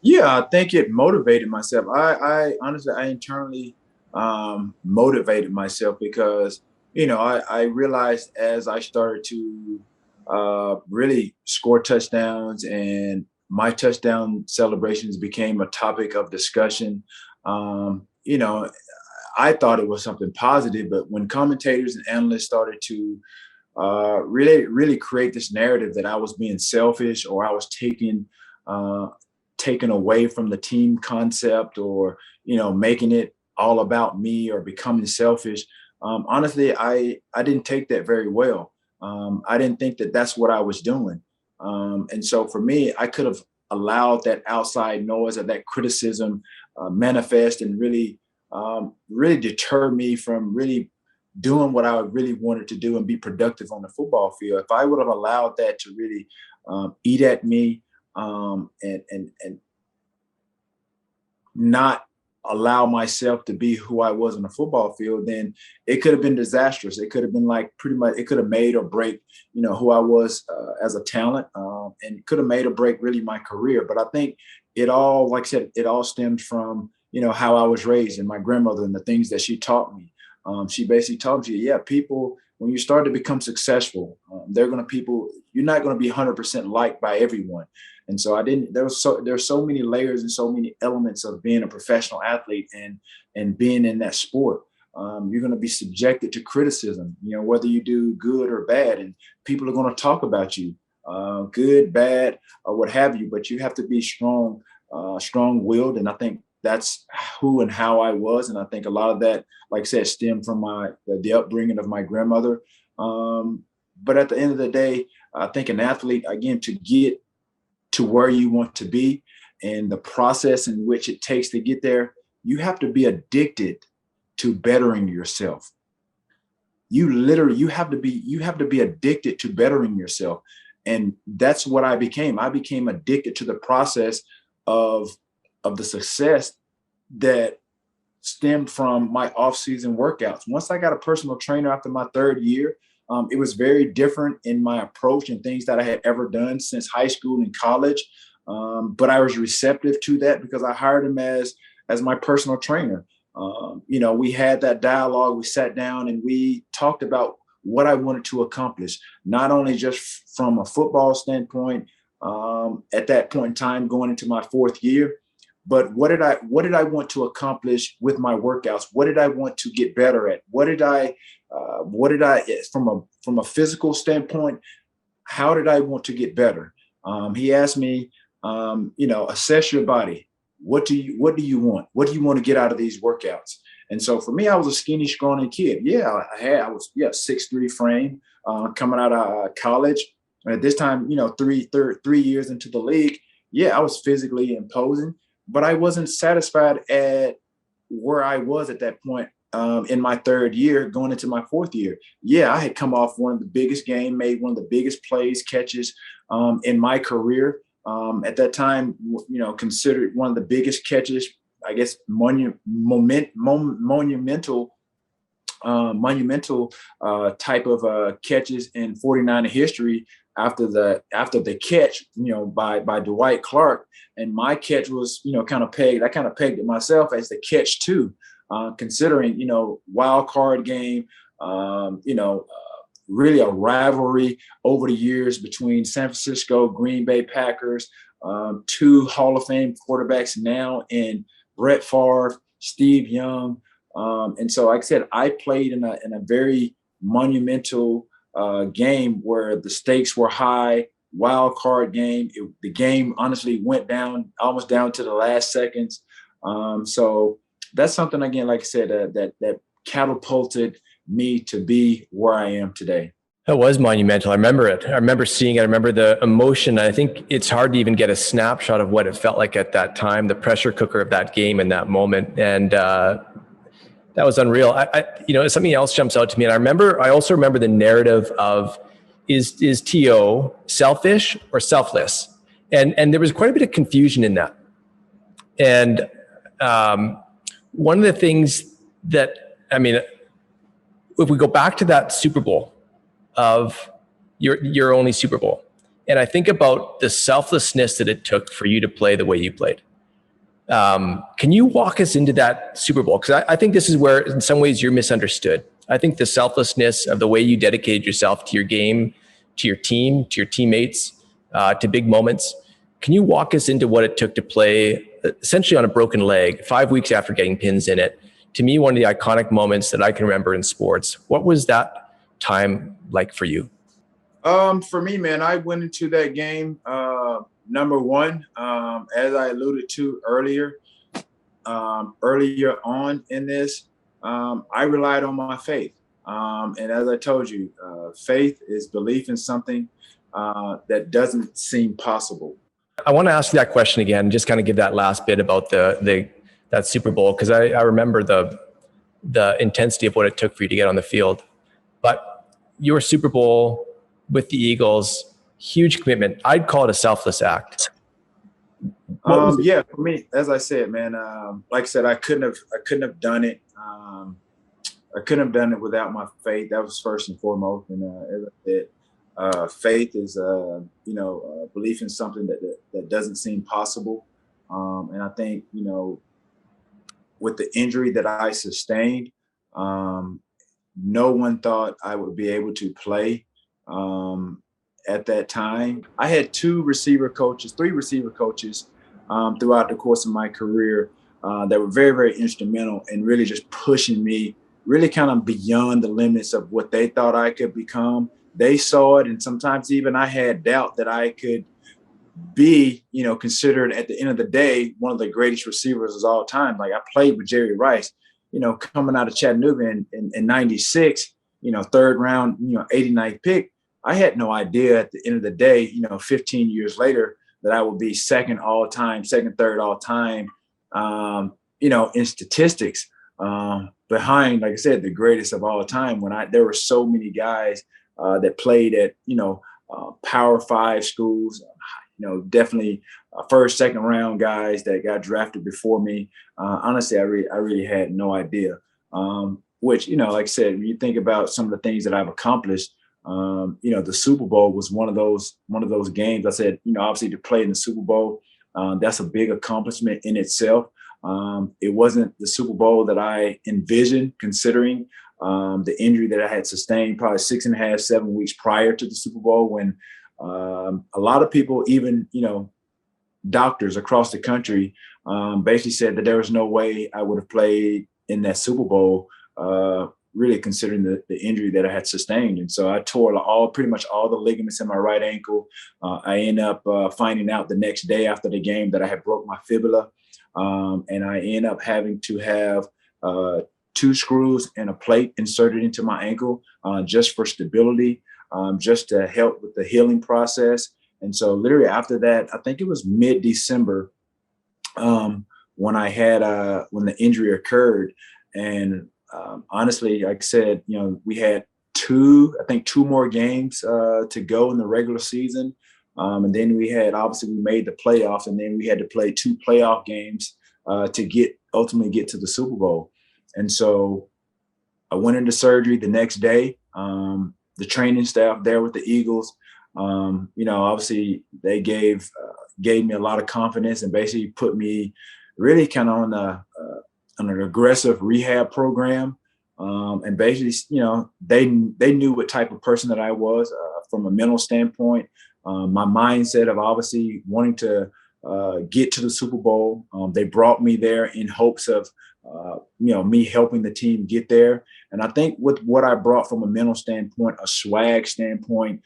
Yeah, I think it motivated myself. I honestly, I internally motivated myself because, I realized as I started to really score touchdowns, and my touchdown celebrations became a topic of discussion. I thought it was something positive, but when commentators and analysts started to really create this narrative that I was being selfish, or I was taken away from the team concept, or making it all about me or becoming selfish, honestly, I didn't take that very well. I didn't think that that's what I was doing. And so for me, I could have allowed that outside noise or that criticism manifest and really deter me from really doing what I really wanted to do and be productive on the football field. If I would have allowed that to really eat at me and not allow myself to be who I was on the football field, then it could have been disastrous. It could have been it could have made or break, who I was as a talent, and could have made or break really my career. But I think it all, like I said, it all stemmed from, how I was raised, and my grandmother and the things that she taught me. She basically taught me, people, when you start to become successful, you're not going to be 100% liked by everyone. And so there's so many layers and so many elements of being a professional athlete and being in that sport. You're going to be subjected to criticism, whether you do good or bad, and people are going to talk about you, good, bad, or what have you, but you have to be strong-willed. And I think that's who and how I was. And I think a lot of that, like I said, stemmed from the upbringing of my grandmother. But at the end of the day, I think an athlete, again, to get to where you want to be and the process in which it takes to get there, you have to be addicted to bettering yourself. You have to be addicted to bettering yourself. And that's what I became. I became addicted to the process of the success that stemmed from my off-season workouts. Once I got a personal trainer after my third year, it was very different in my approach and things that I had ever done since high school and college. But I was receptive to that because I hired him as my personal trainer. We had that dialogue. We sat down and we talked about what I wanted to accomplish, not only just from a football standpoint at that point in time going into my fourth year, but what did I want to accomplish with my workouts? What did I want to get better at? What did I from a physical standpoint, how did I want to get better? He asked me, assess your body. What do you want? What do you want to get out of these workouts? And so for me, I was a skinny, scrawny kid. Yeah, I was 6'3" frame coming out of college. And at this time, 3 years into the league, I was physically imposing, but I wasn't satisfied at where I was at that point in my third year, going into my fourth year. I had come off one of the biggest games, made one of the biggest plays, catches in my career. At that time, considered one of the biggest catches, I guess, monumental monumental type of catches in 49er history after the catch, by Dwight Clark. And my catch was, kind of pegged. I kind of pegged it myself as the catch too, considering, wild card game, really a rivalry over the years between San Francisco, Green Bay Packers, two Hall of Fame quarterbacks now in Brett Favre, Steve Young. And so, like I said, I played in a very monumental game where the stakes were high, wild card game. The game honestly went down, almost down to the last seconds. So that's something, again, like I said, that catapulted me to be where I am today. It was monumental. I remember it. I remember seeing it. I remember the emotion. I think it's hard to even get a snapshot of what it felt like at that time, the pressure cooker of that game in that moment. And that was unreal. Something else jumps out to me. And I also remember the narrative of, is TO selfish or selfless? And there was quite a bit of confusion in that. And one of the things that, if we go back to that Super Bowl of your only Super Bowl, and I think about the selflessness that it took for you to play the way you played. Can you walk us into that Super Bowl? Because I think this is where, in some ways, you're misunderstood. I think the selflessness of the way you dedicated yourself to your game, to your team, to your teammates, to big moments. Can you walk us into what it took to play essentially on a broken leg 5 weeks after getting pins in it? To me, one of the iconic moments that I can remember in sports. What was that time like for you? For me, man, I went into that game, number one, as I alluded to earlier on in this, I relied on my faith. And as I told you, faith is belief in something that doesn't seem possible. I want to ask you that question again, just kind of give that last bit about that Super Bowl, because I remember the intensity of what it took for you to get on the field. But your Super Bowl with the Eagles, huge commitment. I'd call it a selfless act. Yeah, for me, as I said, man, like I said, I couldn't have done it. I couldn't have done it without my faith. That was first and foremost. And as I said, faith is, belief in something that doesn't seem possible. And I think, with the injury that I sustained, no one thought I would be able to play at that time. I had three receiver coaches throughout the course of my career that were very, very instrumental in really just pushing me really kind of beyond the limits of what they thought I could become. They saw it, and sometimes even I had doubt that I could be, considered at the end of the day, one of the greatest receivers of all time. Like, I played with Jerry Rice, coming out of Chattanooga in 96, third round, 89th pick. I had no idea at the end of the day, 15 years later, that I would be second, third all time, in statistics, behind, like I said, the greatest of all time. There were so many guys that played at, Power 5 schools, definitely first, second round guys that got drafted before me. Honestly, I really had no idea. Which, like I said, when you think about some of the things that I've accomplished, the Super Bowl was one of those games. I said, obviously to play in the Super Bowl, that's a big accomplishment in itself. It wasn't the Super Bowl that I envisioned, considering the injury that I had sustained probably 6.5, 7 weeks prior to the Super Bowl, when a lot of people, even, doctors across the country, basically said that there was no way I would have played in that Super Bowl, really considering the injury that I had sustained. And so I tore pretty much all the ligaments in my right ankle. I ended up finding out the next day after the game that I had broke my fibula. And I ended up having to have 2 screws and a plate inserted into my ankle, just for stability, just to help with the healing process. And so literally after that, I think it was mid-December, when when the injury occurred. And honestly, like I said, we had 2 more games to go in the regular season. And then we made the playoffs, and then we had to play 2 playoff games to ultimately get to the Super Bowl. And so I went into surgery the next day. The training staff there with the Eagles, obviously they gave me a lot of confidence and basically put me really kind of on an aggressive rehab program. And basically, they knew what type of person that I was from a mental standpoint. My mindset of obviously wanting to get to the Super Bowl. They brought me there in hopes of, me helping the team get there. And I think with what I brought from a mental standpoint, a swag standpoint,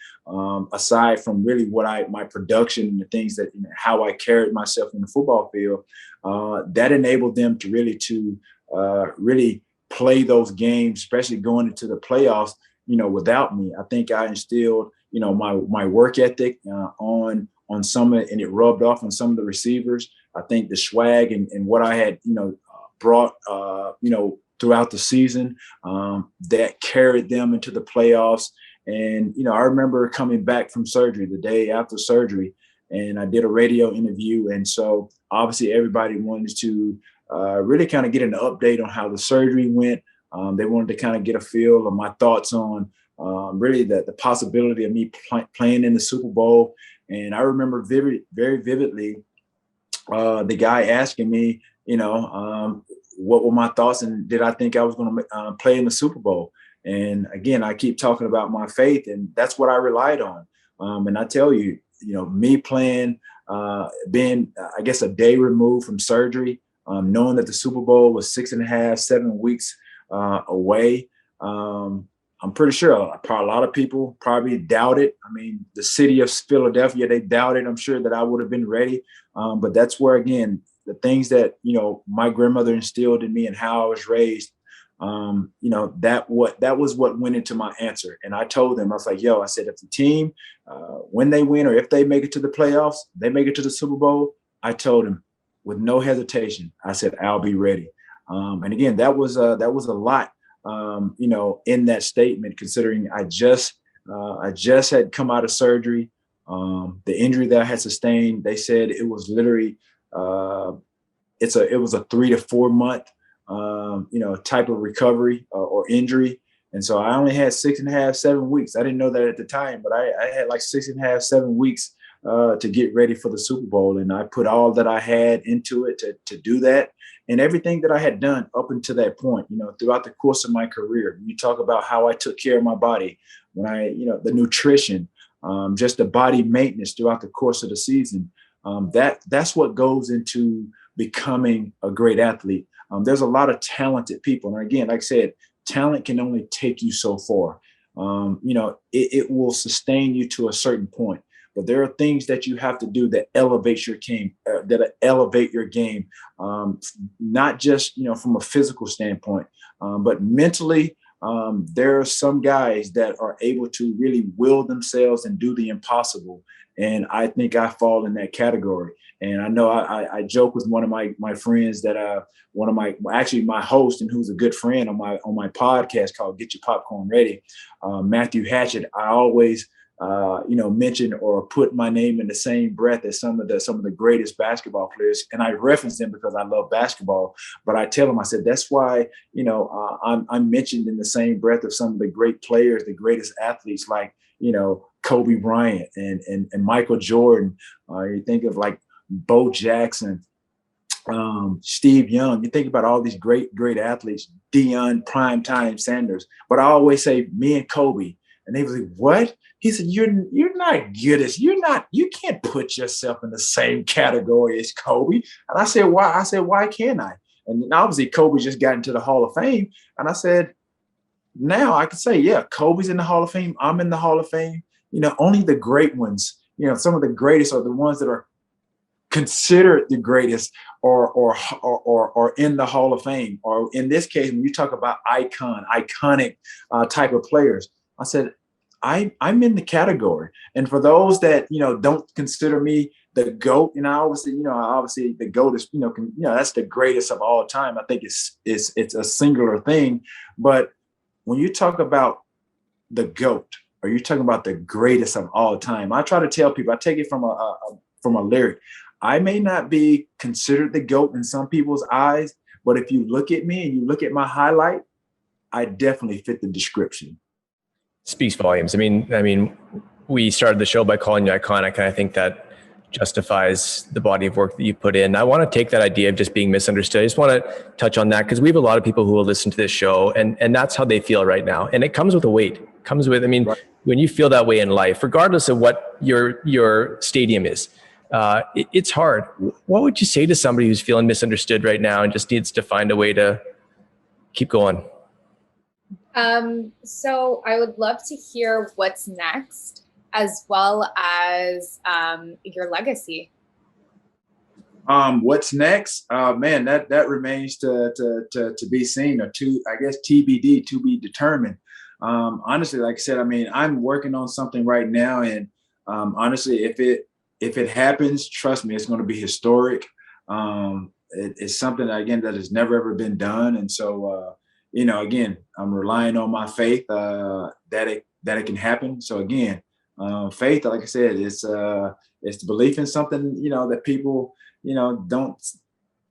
aside from really my production and the things that, how I carried myself in the football field, that enabled them to really play those games, especially going into the playoffs, without me. I think I instilled, my work ethic on some of it, and it rubbed off on some of the receivers. I think the swag and what I had, brought, throughout the season, that carried them into the playoffs. And, I remember coming back from surgery the day after surgery, and I did a radio interview. And so obviously everybody wanted to really kind of get an update on how the surgery went. They wanted to kind of get a feel of my thoughts on really the possibility of me playing in the Super Bowl. And I remember very vividly the guy asking me, what were my thoughts and did I think I was going to play in the Super Bowl? And again, I keep talking about my faith, and that's what I relied on. And I tell you, me playing, being, I guess, a day removed from surgery, knowing that the Super Bowl was 6.5, 7 weeks away. I'm pretty sure a lot of people probably doubted. I mean, the city of Philadelphia, they doubted, I'm sure, that I would have been ready. But that's where, again, the things that, my grandmother instilled in me and how I was raised, that was what went into my answer. And I told them, I was like, I said, if the team, when they win or if they make it to the playoffs, they make it to the Super Bowl, I told them with no hesitation, I said, I'll be ready. And again, that was a lot, in that statement, considering I just had come out of surgery. The injury that I had sustained, they said it was literally, it was a 3 to 4 month, type of recovery or injury. And so I only had 6.5, 7 weeks. I didn't know that at the time, but I had like 6.5, 7 weeks to get ready for the Super Bowl. And I put all that I had into it to do that. And everything that I had done up until that point, throughout the course of my career, you talk about how I took care of my body, when the nutrition, just the body maintenance throughout the course of the season. That's what goes into becoming a great athlete. There's a lot of talented people. And again, like I said, talent can only take you so far. It will sustain you to a certain point. But there are things that you have to do that elevates your game, not just, from a physical standpoint, but mentally. There are some guys that are able to really will themselves and do the impossible. And I think I fall in that category. And I know I joke with one of my friends that my host, and who's a good friend on my podcast called Get Your Popcorn Ready, Matthew Hatchett. I always mention or put my name in the same breath as some of the greatest basketball players. And I reference them because I love basketball, but I tell them, I said, that's why, I'm mentioned in the same breath of some of the great players, the greatest athletes, like, Kobe Bryant and Michael Jordan. You think of like Bo Jackson, Steve Young. You think about all these great athletes, Deion Primetime Sanders. But I always say me and Kobe. And they was like, what? He said, you're not good as, you can't put yourself in the same category as Kobe. And I said, why? I said, why can't I? And obviously Kobe just got into the Hall of Fame. And I said, now I can say, yeah, Kobe's in the Hall of Fame. I'm in the Hall of Fame. Only the great ones, some of the greatest are the ones that are considered the greatest or in the Hall of Fame. Or in this case, when you talk about iconic type of players, I said, I'm in the category. And for those that, don't consider me the GOAT, obviously the GOAT is, that's the greatest of all time. I think it's a singular thing. But when you talk about the GOAT, or you're talking about the greatest of all time, I try to tell people, I take it from a lyric. I may not be considered the GOAT in some people's eyes, but if you look at me and you look at my highlight, I definitely fit the description. Speaks volumes. I mean, we started the show by calling you iconic, and I think that justifies the body of work that you put in. I want to take that idea of just being misunderstood. I just want to touch on that because we have a lot of people who will listen to this show, and that's how they feel right now. And it comes with a weight. It comes with, Right. when you feel that way in life, regardless of what your stadium is, it's hard. What would you say to somebody who's feeling misunderstood right now and just needs to find a way to keep going? So I would love to hear what's next, as well as your legacy. What's next? Man, that remains to be seen, or I guess TBD, to be determined. Honestly, like I said, I'm working on something right now, and honestly, if it happens, trust me, it's going to be historic. It's something again that has never ever been done, and so again, I'm relying on my faith that it can happen. So again, faith, like I said, it's the belief in something that people don't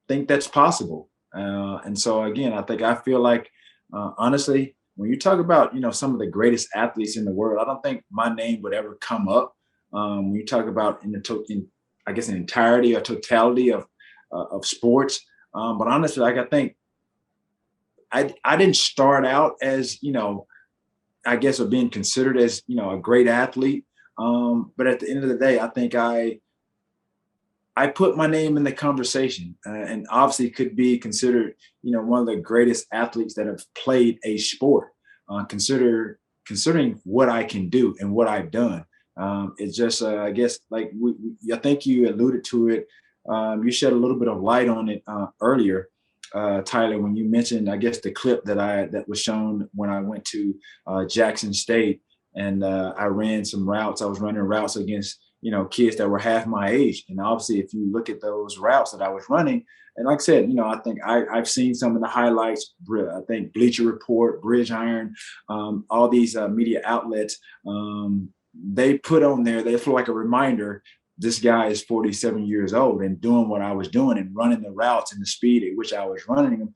think that's possible. And so again, I feel like honestly, when you talk about some of the greatest athletes in the world, I don't think my name would ever come up. When you talk about in an entirety or totality of sports, but honestly, I think I didn't start out as I guess of being considered as a great athlete, but at the end of the day, I think I put my name in the conversation, and obviously could be considered one of the greatest athletes that have played a sport. Considering what I can do and what I've done, it's just I guess like I think you alluded to it. You shed a little bit of light on it earlier. Tyler, when you mentioned, I guess, the clip that was shown when I went to Jackson State, and I ran some routes. I was running routes against kids that were half my age, and obviously, if you look at those routes that I was running, and like I said, I think I've seen some of the highlights. I think Bleacher Report, Bridge Iron, all these media outlets, they put on there. They feel like a reminder. This guy is 47 years old and doing what I was doing and running the routes and the speed at which I was running them.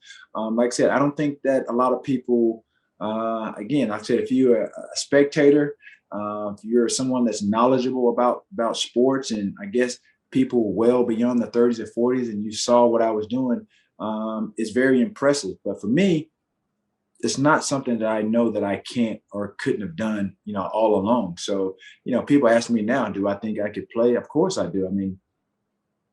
Like I said, I don't think that a lot of people, again, like I said, if you're a spectator, if you're someone that's knowledgeable about sports, and I guess people well beyond the 30s or 40s, and you saw what I was doing, it's very impressive. But for me, it's not something that I know that I can't or couldn't have done, all along. So, people ask me now, do I think I could play? Of course I do.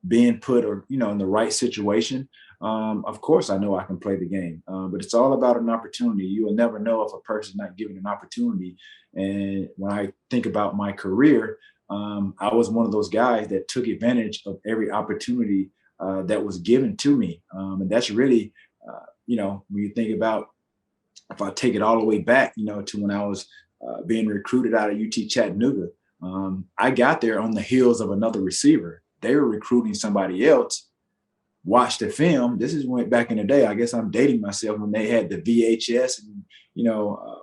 Being put in the right situation, of course I know I can play the game. But it's all about an opportunity. You will never know if a person's not given an opportunity. And when I think about my career, I was one of those guys that took advantage of every opportunity that was given to me. And that's really, when you think about, if I take it all the way back, to when I was being recruited out of UT Chattanooga, I got there on the heels of another receiver. They were recruiting somebody else. Watched the film. This is when back in the day. I guess I'm dating myself, when they had the VHS and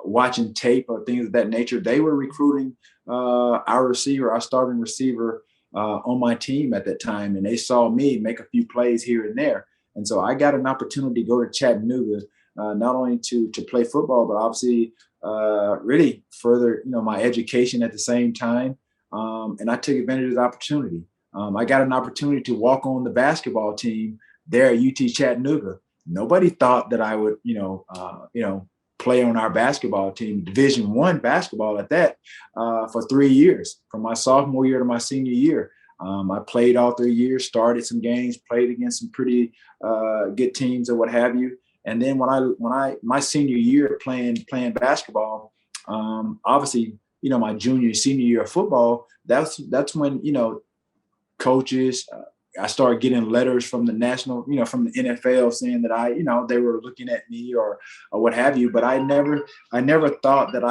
watching tape or things of that nature. They were recruiting our starting receiver on my team at that time, and they saw me make a few plays here and there. And so I got an opportunity to go to Chattanooga. Not only to play football, but obviously really further, my education at the same time. And I took advantage of the opportunity. I got an opportunity to walk on the basketball team there at UT Chattanooga. Nobody thought that I would, play on our basketball team, Division I basketball at that, for 3 years, from my sophomore year to my senior year. I played all 3 years, started some games, played against some pretty good teams or what have you. And then when my senior year playing basketball, obviously, my senior year of football, that's when, coaches, I started getting letters from the national, from the NFL saying that they were looking at me or what have you. But I never thought that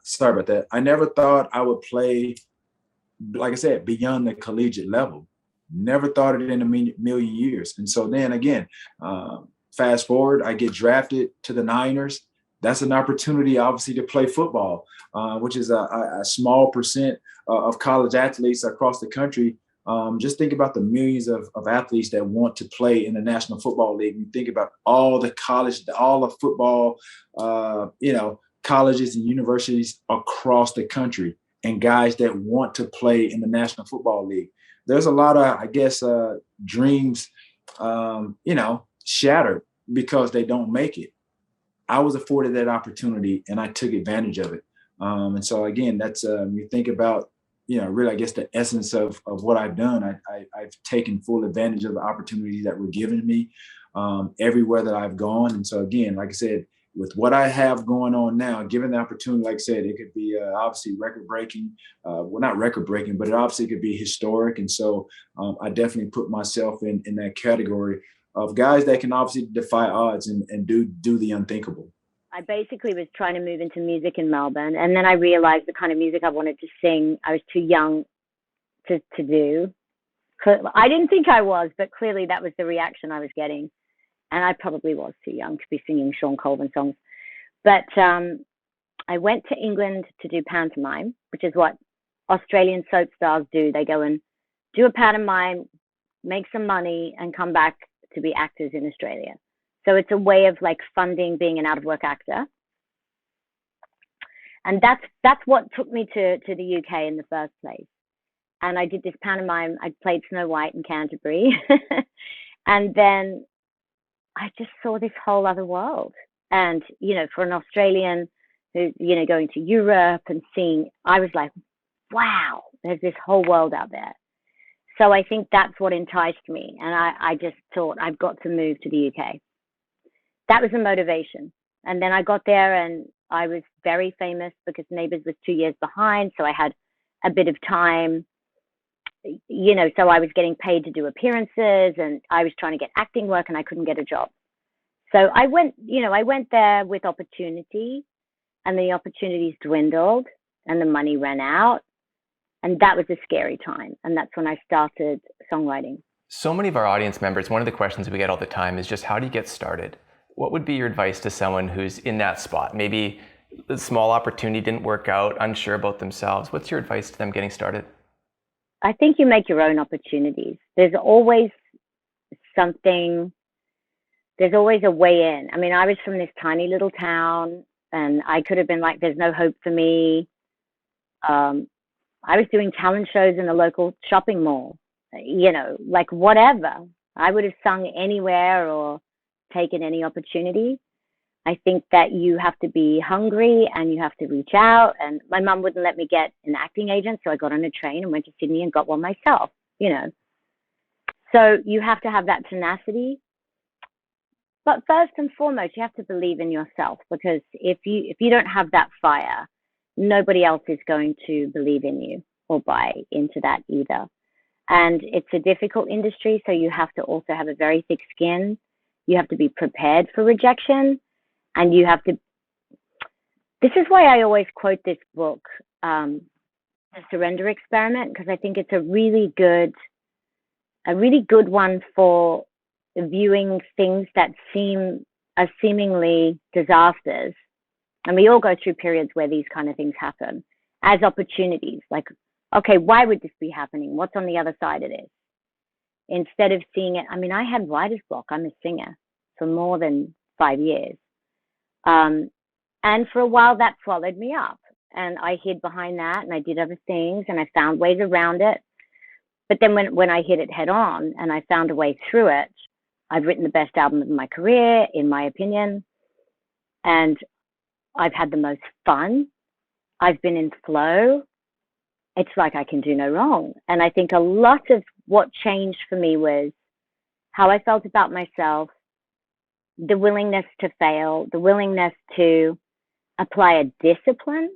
sorry about that. I never thought I would play, like I said, beyond the collegiate level. Never thought it in a million years. And so then again, fast forward, I get drafted to the Niners. That's an opportunity, obviously, to play football, which is a small percent of college athletes across the country Just think about the millions of athletes that want to play in the National Football League. You think about all the football, colleges and universities across the country, and guys that want to play in the National Football League. There's a lot of, I guess, dreams, shattered because they don't make it. I was afforded that opportunity and I took advantage of it. And so again, that's you think about, really, I guess the essence of what I've done. I've taken full advantage of the opportunities that were given to me everywhere that I've gone. And so again, like I said, with what I have going on now, given the opportunity, like I said, it could be obviously record breaking. Well, not record breaking, but it obviously could be historic. And so I definitely put myself in that category of guys that can obviously defy odds and do the unthinkable. I basically was trying to move into music in Melbourne, and then I realized the kind of music I wanted to sing, I was too young to do. I didn't think I was, but clearly that was the reaction I was getting. And I probably was too young to be singing Sean Colvin songs. But I went to England to do pantomime, which is what Australian soap stars do. They go and do a pantomime, make some money, and come back to be actors in Australia. So it's a way of like funding being an out-of-work actor. And that's what took me to the UK in the first place. And I did this pantomime. I played Snow White in Canterbury. And then I just saw this whole other world. And, for an Australian who's, going to Europe and seeing, I was like, wow, there's this whole world out there. So I think that's what enticed me. And I just thought, I've got to move to the UK. That was a motivation. And then I got there and I was very famous because Neighbours was 2 years behind. So I had a bit of time, so I was getting paid to do appearances and I was trying to get acting work and I couldn't get a job. So I went there with opportunity, and the opportunities dwindled and the money ran out. And that was a scary time. And that's when I started songwriting. So many of our audience members, one of the questions we get all the time is just, how do you get started? What would be your advice to someone who's in that spot? Maybe the small opportunity didn't work out, unsure about themselves. What's your advice to them getting started? I think you make your own opportunities. There's always something, there's always a way in. I mean, I was from this tiny little town and I could have been like, there's no hope for me. I was doing talent shows in a local shopping mall, like whatever. I would have sung anywhere or taken any opportunity. I think that you have to be hungry and you have to reach out. And my mum wouldn't let me get an acting agent, so I got on a train and went to Sydney and got one myself, So you have to have that tenacity. But first and foremost, you have to believe in yourself, because if you don't have that fire, nobody else is going to believe in you or buy into that either. And it's a difficult industry, so you have to also have a very thick skin. You have to be prepared for rejection. And you have to, this is why I always quote this book, The Surrender Experiment, because I think it's a really good one for viewing things that seem as seemingly disasters. And we all go through periods where these kind of things happen as opportunities. Like, okay, why would this be happening? What's on the other side of this? Instead of seeing it, I mean, I had writer's block. I'm a singer for more than 5 years. And for a while that swallowed me up, and I hid behind that and I did other things and I found ways around it. But then when I hit it head on and I found a way through it, I've written the best album of my career, in my opinion. And I've had the most fun. I've been in flow. It's like I can do no wrong. And I think a lot of what changed for me was how I felt about myself, the willingness to fail, the willingness to apply a discipline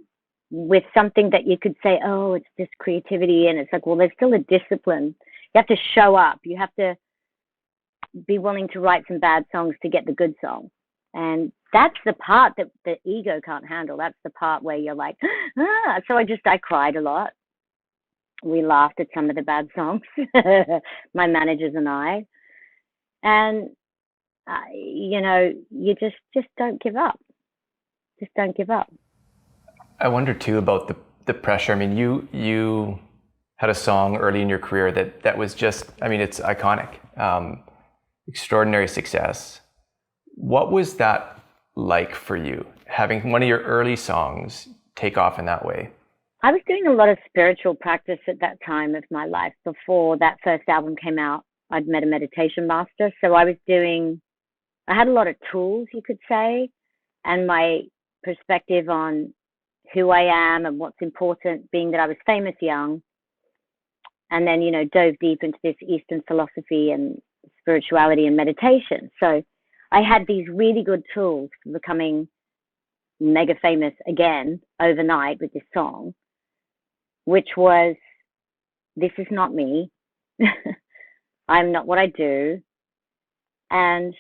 with something that you could say, oh, it's just creativity. And it's like, well, there's still a discipline. You have to show up. You have to be willing to write some bad songs to get the good song. And that's the part that the ego can't handle. That's the part where you're like, ah. So I cried a lot. We laughed at some of the bad songs, my managers and I. And you just don't give up. Just don't give up. I wonder too about the pressure. I mean, you had a song early in your career that was just, I mean, it's iconic, extraordinary success. What was that like for you, having one of your early songs take off in that way? I was doing a lot of spiritual practice at that time of my life. Before that first album came out, I'd met a meditation master. So I had a lot of tools, you could say, and my perspective on who I am and what's important, being that I was famous young, and then, dove deep into this Eastern philosophy and spirituality and meditation. So I had these really good tools for becoming mega famous again overnight with this song, which was, this is not me. I'm not what I do. And,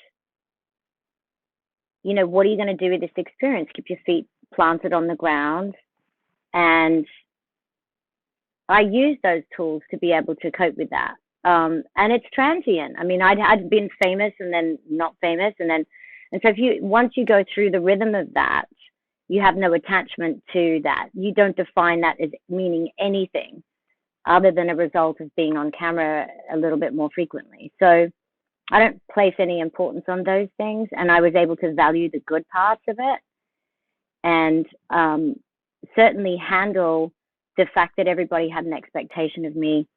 what are you going to do with this experience? Keep your feet planted on the ground. And I used those tools to be able to cope with that. And it's transient. I mean, I'd been famous and then not famous. And so once you go through the rhythm of that, you have no attachment to that. You don't define that as meaning anything other than a result of being on camera a little bit more frequently. So I don't place any importance on those things. And I was able to value the good parts of it and certainly handle the fact that everybody had an expectation of me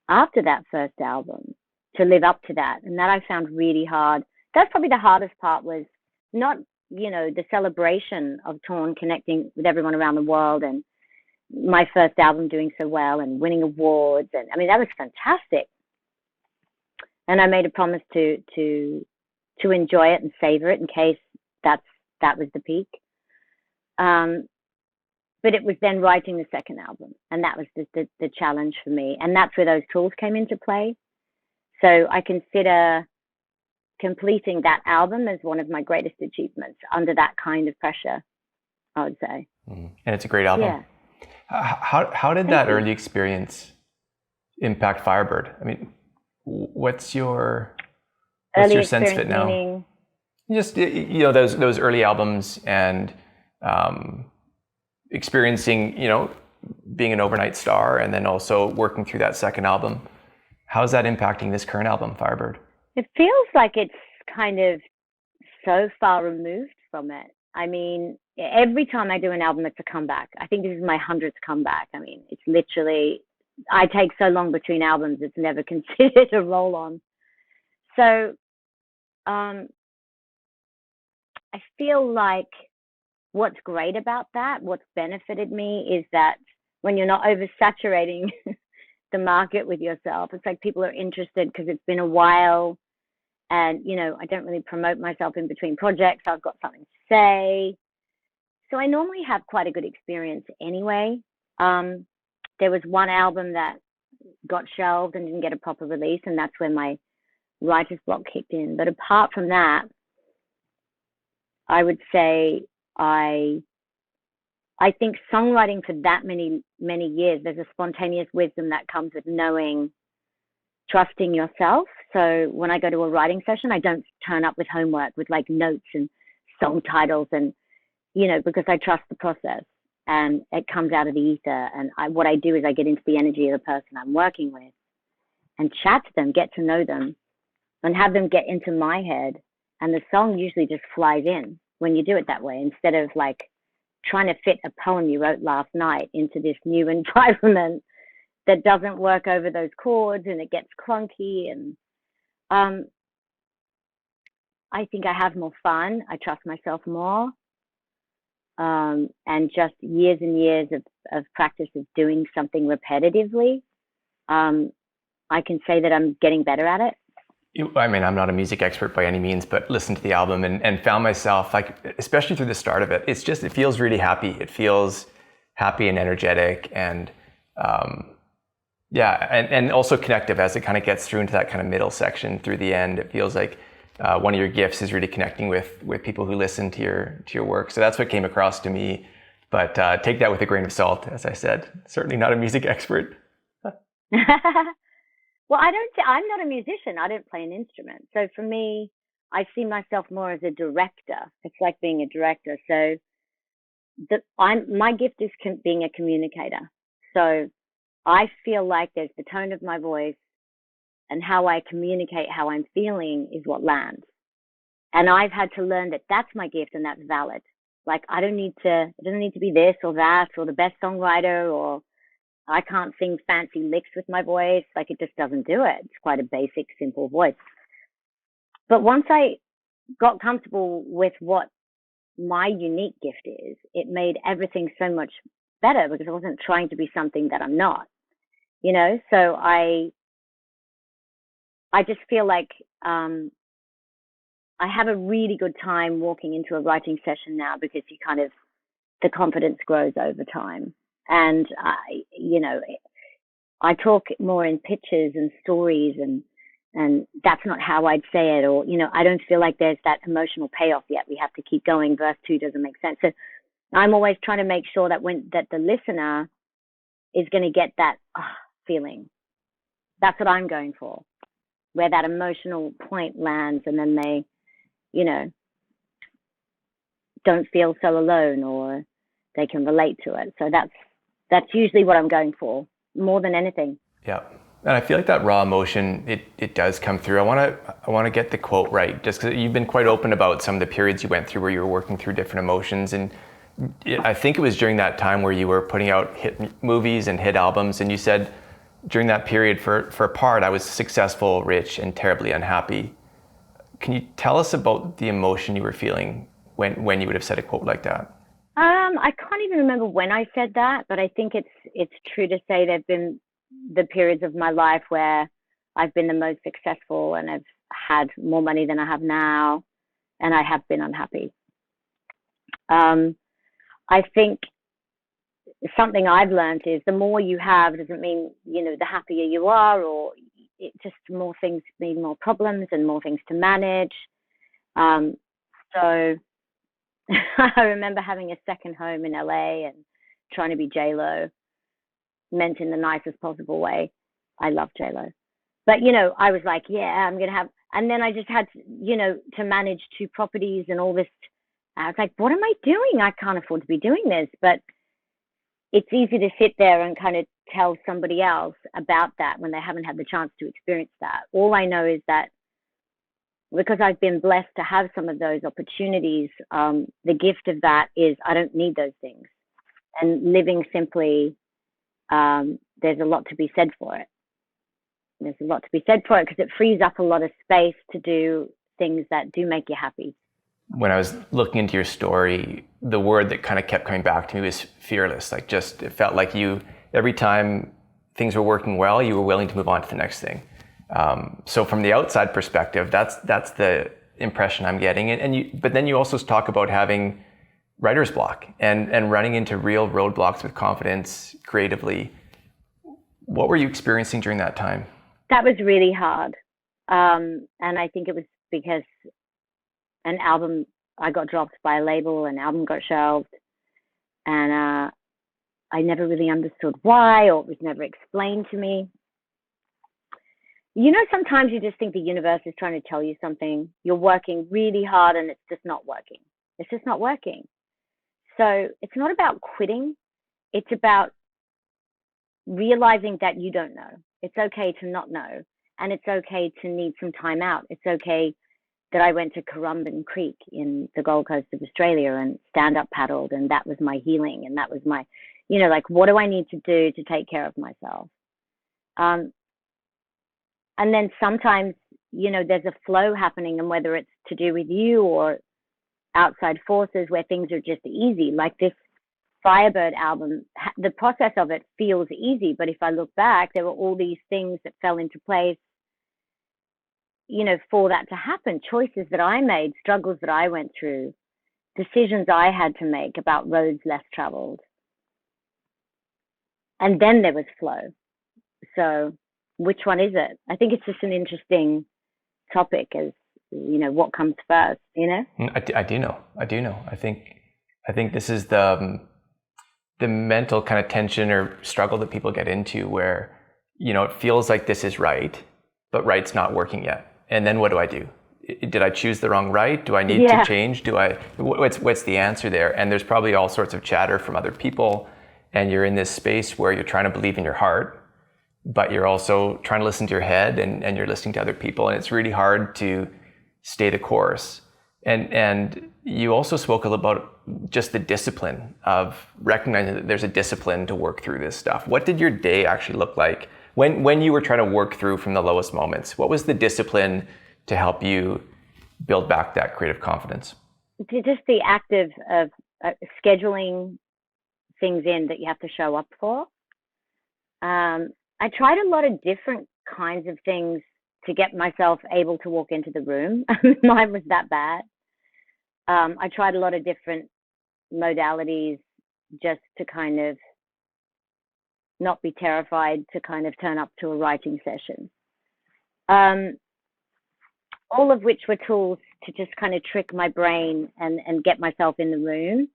after that first album to live up to that. And that I found really hard. That's probably the hardest part, was not, the celebration of Torn connecting with everyone around the world and my first album doing so well and winning awards. And I mean, that was fantastic. And I made a promise to enjoy it and savor it in case that was the peak. But it was then writing the second album, and that was the challenge for me. And that's where those tools came into play. So I consider completing that album as one of my greatest achievements under that kind of pressure, I would say. And it's a great album. Yeah. How did that early experience impact Firebird? I mean, what's your sense of it now? Meaning... Just, those early albums and experiencing, being an overnight star and then also working through that second album. How's that impacting this current album, Firebird? It feels like it's kind of so far removed from it. I mean, every time I do an album, it's a comeback. I think this is my 100th comeback. I mean, it's literally, I take so long between albums, it's never considered a roll on. So I feel like what's great about that, what's benefited me, is that when you're not oversaturating the market with yourself, it's like people are interested because it's been a while. And, I don't really promote myself in between projects. I've got something to say. So I normally have quite a good experience anyway. There was one album that got shelved and didn't get a proper release, and that's when my writer's block kicked in. But apart from that, I would say I think songwriting for that many years, there's a spontaneous wisdom that comes with trusting yourself. So when I go to a writing session, I don't turn up with homework with like notes and song titles and, because I trust the process and it comes out of the ether. And what I do is I get into the energy of the person I'm working with and chat to them, get to know them, and have them get into my head. And the song usually just flies in when you do it that way, instead of like trying to fit a poem you wrote last night into this new environment that doesn't work over those chords and it gets clunky. And I think I have more fun. I trust myself more. And just years and years of practice of doing something repetitively, I can say that I'm getting better at it. I mean, I'm not a music expert by any means, but listened to the album and found myself, like, especially through the start of it, it feels really happy. It feels happy and energetic and, and also connective as it kind of gets through into that kind of middle section through the end. It feels like one of your gifts is really connecting with people who listen to your work. So that's what came across to me. But take that with a grain of salt, as I said. Certainly not a music expert. Well, I'm not a musician. I don't play an instrument. So for me, I see myself more as a director. It's like being a director. So my gift is being a communicator. So I feel like there's the tone of my voice and how I communicate how I'm feeling is what lands. And I've had to learn that that's my gift and that's valid. Like it doesn't need to be this or that or the best songwriter, or I can't sing fancy licks with my voice. Like it just doesn't do it. It's quite a basic, simple voice. But once I got comfortable with what my unique gift is, it made everything so much better because I wasn't trying to be something that I'm not, you know? So I just feel like I have a really good time walking into a writing session now because the confidence grows over time. And I talk more in pictures and stories, and that's not how I'd say it, or, I don't feel like there's that emotional payoff yet. We have to keep going. Verse 2 doesn't make sense. So I'm always trying to make sure that that the listener is going to get that feeling. That's what I'm going for, where that emotional point lands, and then they, don't feel so alone, or they can relate to it. So that's usually what I'm going for more than anything. Yeah. And I feel like that raw emotion, it does come through. I want to get the quote right, just because you've been quite open about some of the periods you went through where you were working through different emotions. And I think it was during that time where you were putting out hit movies and hit albums. And you said during that period, for a part, I was successful, rich, and terribly unhappy. Can you tell us about the emotion you were feeling when you would have said a quote like that? I can't even remember when I said that, but I think it's true to say there've been the periods of my life where I've been the most successful and I've had more money than I have now, and I have been unhappy. I think something I've learned is the more you have doesn't mean, the happier you are, or it just more things mean more problems and more things to manage. So I remember having a second home in LA and trying to be J-Lo, meant in the nicest possible way. I love J-Lo. But, I was like, yeah, I'm going to have, and then I just had, to manage 2 properties and all this. I was like, what am I doing? I can't afford to be doing this. But it's easy to sit there and kind of tell somebody else about that when they haven't had the chance to experience that. All I know is that because I've been blessed to have some of those opportunities, the gift of that is I don't need those things. And living simply, there's a lot to be said for it. There's a lot to be said for it because it frees up a lot of space to do things that do make you happy. When I was looking into your story, the word that kind of kept coming back to me was fearless. Like it felt like you, every time things were working well, you were willing to move on to the next thing. So from the outside perspective, that's the impression I'm getting. But then you also talk about having writer's block and running into real roadblocks with confidence creatively. What were you experiencing during that time? That was really hard. And I think it was because I got dropped by a label, an album got shelved, and I never really understood why, or it was never explained to me. Sometimes you just think the universe is trying to tell you something. You're working really hard and it's just not working. It's just not working. So it's not about quitting. It's about realizing that you don't know. It's okay to not know. And it's okay to need some time out. It's okay that I went to Currumbin Creek in the Gold Coast of Australia and stand-up paddled, and that was my healing, and that was my, what do I need to do to take care of myself? And then sometimes, there's a flow happening, and whether it's to do with you or outside forces where things are just easy, like this Firebird album, the process of it feels easy, but if I look back, there were all these things that fell into place, for that to happen, choices that I made, struggles that I went through, decisions I had to make about roads less traveled. And then there was flow. So which one is it? I think it's just an interesting topic as, what comes first, I do know. I think this is the mental kind of tension or struggle that people get into where, it feels like this is right, but right's not working yet. And then what do I do? Did I choose the wrong right? Do I need to change? What's the answer there? And there's probably all sorts of chatter from other people. and you're in this space where you're trying to believe in your heart, but you're also trying to listen to your head, and you're listening to other people, and it's really hard to stay the course. And you also spoke a little about just the discipline of recognizing that there's a discipline to work through this stuff. What did your day actually look like when you were trying to work through from the lowest moments? What was the discipline to help you build back that creative confidence? Just the act of scheduling things in that you have to show up for. I tried a lot of different kinds of things to get myself able to walk into the room. Mine was that bad. I tried a lot of different modalities just to kind of not be terrified to kind of turn up to a writing session. All of which were tools to just kind of trick my brain and get myself in the room.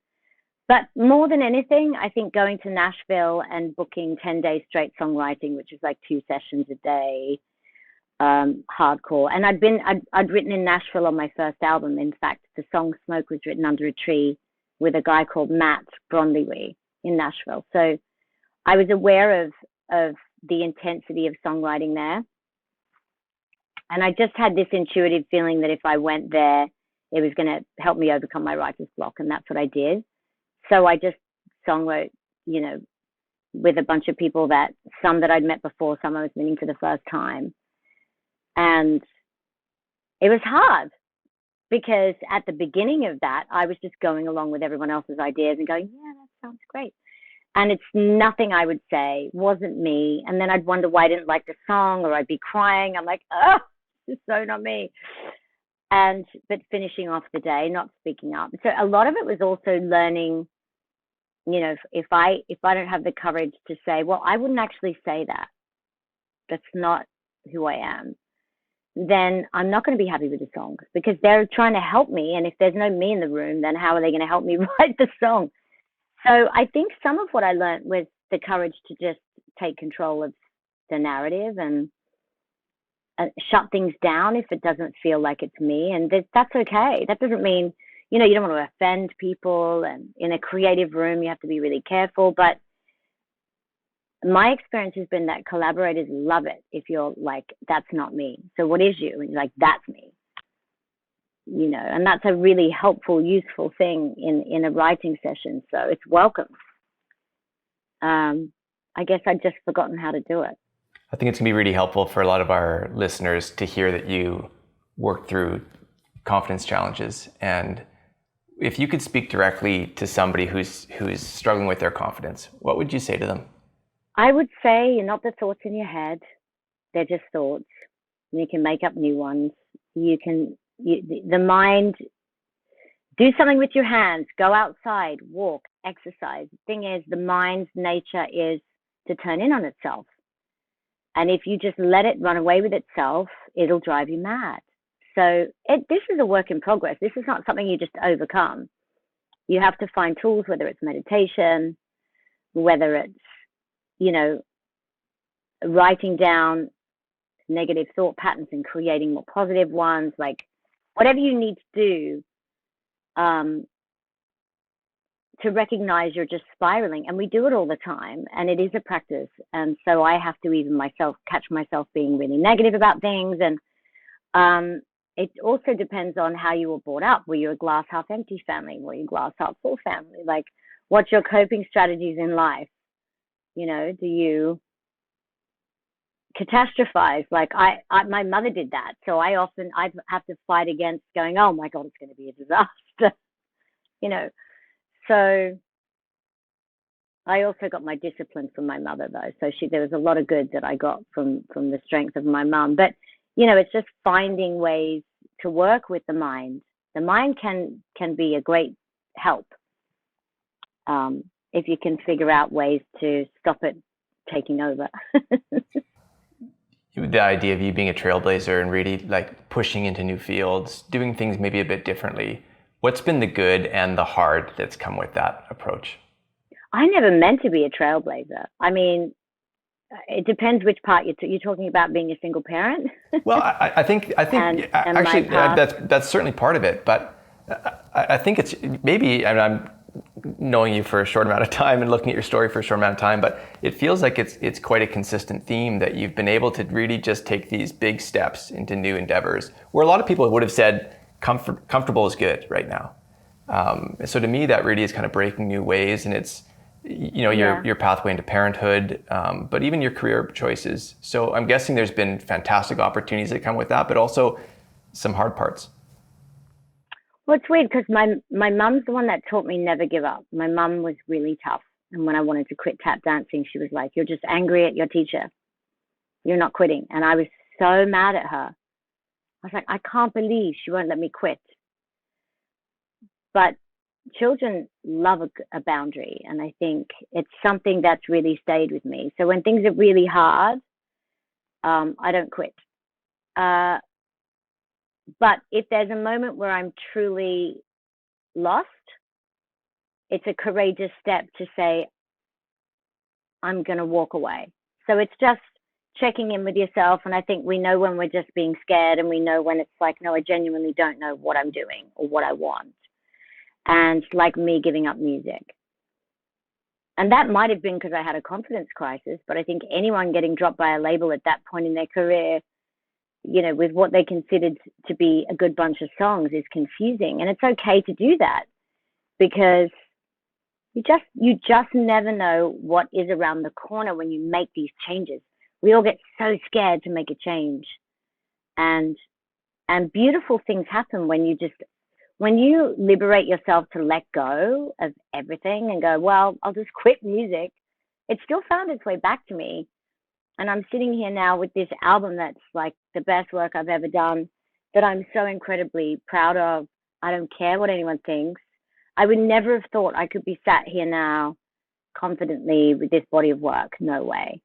But more than anything, I think going to Nashville and booking 10 days straight songwriting, which was like 2 sessions a day, hardcore. And I'd written in Nashville on my first album. In fact, the song Smoke was written under a tree with a guy called Matt Brondley in Nashville. So I was aware of the intensity of songwriting there. And I just had this intuitive feeling that if I went there, it was going to help me overcome my writer's block. And that's what I did. So I just songwrote, with a bunch of people some that I'd met before, some I was meeting for the first time. And it was hard because at the beginning of that, I was just going along with everyone else's ideas and going, yeah, that sounds great. And it's nothing I would say, wasn't me. And then I'd wonder why I didn't like the song, or I'd be crying. I'm like, oh, this is so not me. But finishing off the day, not speaking up. So a lot of it was also learning, if I don't have the courage to say, well, I wouldn't actually say that. That's not who I am. Then I'm not going to be happy with the song because they're trying to help me. And if there's no me in the room, then how are they going to help me write the song? So I think some of what I learned was the courage to just take control of the narrative and shut things down if it doesn't feel like it's me. And that's okay. That doesn't mean, you don't want to offend people. And in a creative room, you have to be really careful. But my experience has been that collaborators love it if you're like, that's not me. So what is you? And you're like, that's me. And that's a really helpful, useful thing in a writing session. So it's welcome. I guess I'd just forgotten how to do it. I think it's going to be really helpful for a lot of our listeners to hear that you worked through confidence challenges. And if you could speak directly to somebody who's struggling with their confidence, what would you say to them? I would say you're not the thoughts in your head. They're just thoughts. You can make up new ones. The mind, do something with your hands, go outside, walk, exercise. The thing is, the mind's nature is to turn in on itself. And if you just let it run away with itself, it'll drive you mad. So this is a work in progress. This is not something you just overcome. You have to find tools, whether it's meditation, whether it's, writing down negative thought patterns and creating more positive ones, like whatever you need to do to recognize you're just spiraling. And we do it all the time, and it is a practice. And so I have to even myself catch myself being really negative about things. And it also depends on how you were brought up. Were you a glass half empty family? Were you a glass half full family? Like, what's your coping strategies in life? Do you catastrophize? Like my mother did that. So I have to fight against going, oh my God, it's going to be a disaster. So I also got my discipline from my mother though. So there was a lot of good that I got from the strength of my mom. But, it's just finding ways to work with the mind. The mind can be a great help. If you can figure out ways to stop it taking over. The idea of you being a trailblazer and really like pushing into new fields, doing things maybe a bit differently. What's been the good and the hard that's come with that approach? I never meant to be a trailblazer. I mean, it depends which part you're talking about, being a single parent. Well, I think actually that's certainly part of it, but I think it's maybe, and I'm knowing you for a short amount of time and looking at your story for a short amount of time, but it feels like it's quite a consistent theme that you've been able to really just take these big steps into new endeavors, where a lot of people would have said comfortable is good right now. So to me, that really is kind of breaking new ways, and it's, your pathway into parenthood, but even your career choices. So I'm guessing there's been fantastic opportunities that come with that, but also some hard parts. Well, it's weird because my mum's the one that taught me never give up. My mum was really tough. And when I wanted to quit tap dancing, she was like, "You're just angry at your teacher. You're not quitting." And I was so mad at her. I was like, I can't believe she won't let me quit. But children love a boundary. And I think it's something that's really stayed with me. So when things are really hard, I don't quit. But if there's a moment where I'm truly lost, it's a courageous step to say, I'm going to walk away. So it's just checking in with yourself. And I think we know when we're just being scared, and we know when it's like, no, I genuinely don't know what I'm doing or what I want. And like me giving up music. And that might have been because I had a confidence crisis, but I think anyone getting dropped by a label at that point in their career, with what they considered to be a good bunch of songs, is confusing. And it's okay to do that, because you just never know what is around the corner when you make these changes. We all get so scared to make a change, and beautiful things happen when you liberate yourself to let go of everything and go, well, I'll just quit music. It still found its way back to me. And I'm sitting here now with this album that's like the best work I've ever done, that I'm so incredibly proud of. I don't care what anyone thinks. I would never have thought I could be sat here now confidently with this body of work. No way.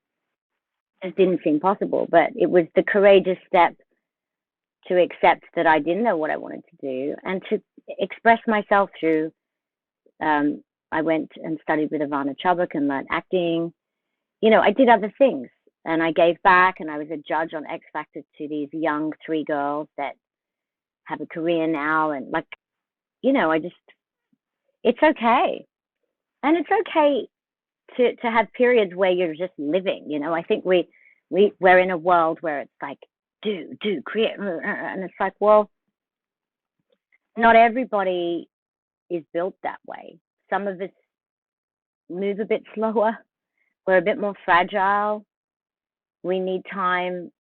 It didn't seem possible, but it was the courageous step to accept that I didn't know what I wanted to do, and to express myself through, I went and studied with Ivana Chubbuck and learned acting. I did other things. And I gave back, and I was a judge on X Factor to these young 3 girls that have a career now. And it's okay. And it's okay to have periods where you're just living. I think we're in a world where it's like, do, create. And it's like, well, not everybody is built that way. Some of us move a bit slower. We're a bit more fragile. We need time,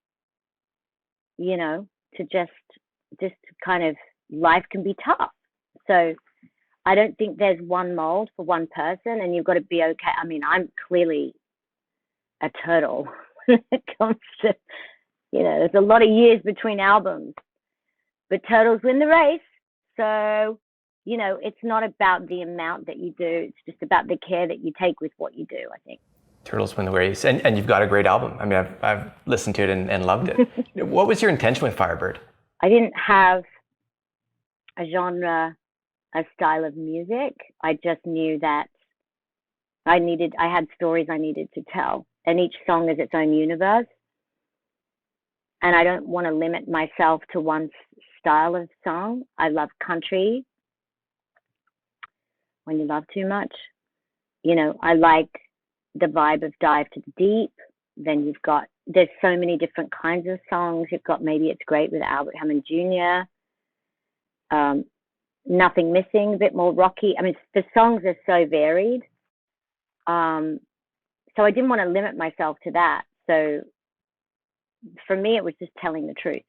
to just kind of, life can be tough. So I don't think there's one mold for one person, and you've got to be okay. I mean, I'm clearly a turtle when it comes to, there's a lot of years between albums, but turtles win the race. So, it's not about the amount that you do. It's just about the care that you take with what you do, I think. Turtles win the race, and you've got a great album. I mean, I've listened to it and loved it. What was your intention with Firebird? I didn't have a genre, a style of music. I just knew that I had stories I needed to tell, and each song is its own universe. And I don't want to limit myself to one style of song. I love country. When you love too much, I like the vibe of Dive to the Deep. Then there's so many different kinds of songs. You've got Maybe It's Great with Albert Hammond Jr. Nothing Missing, a bit more rocky. I mean, the songs are so varied. So I didn't want to limit myself to that. So for me, it was just telling the truth.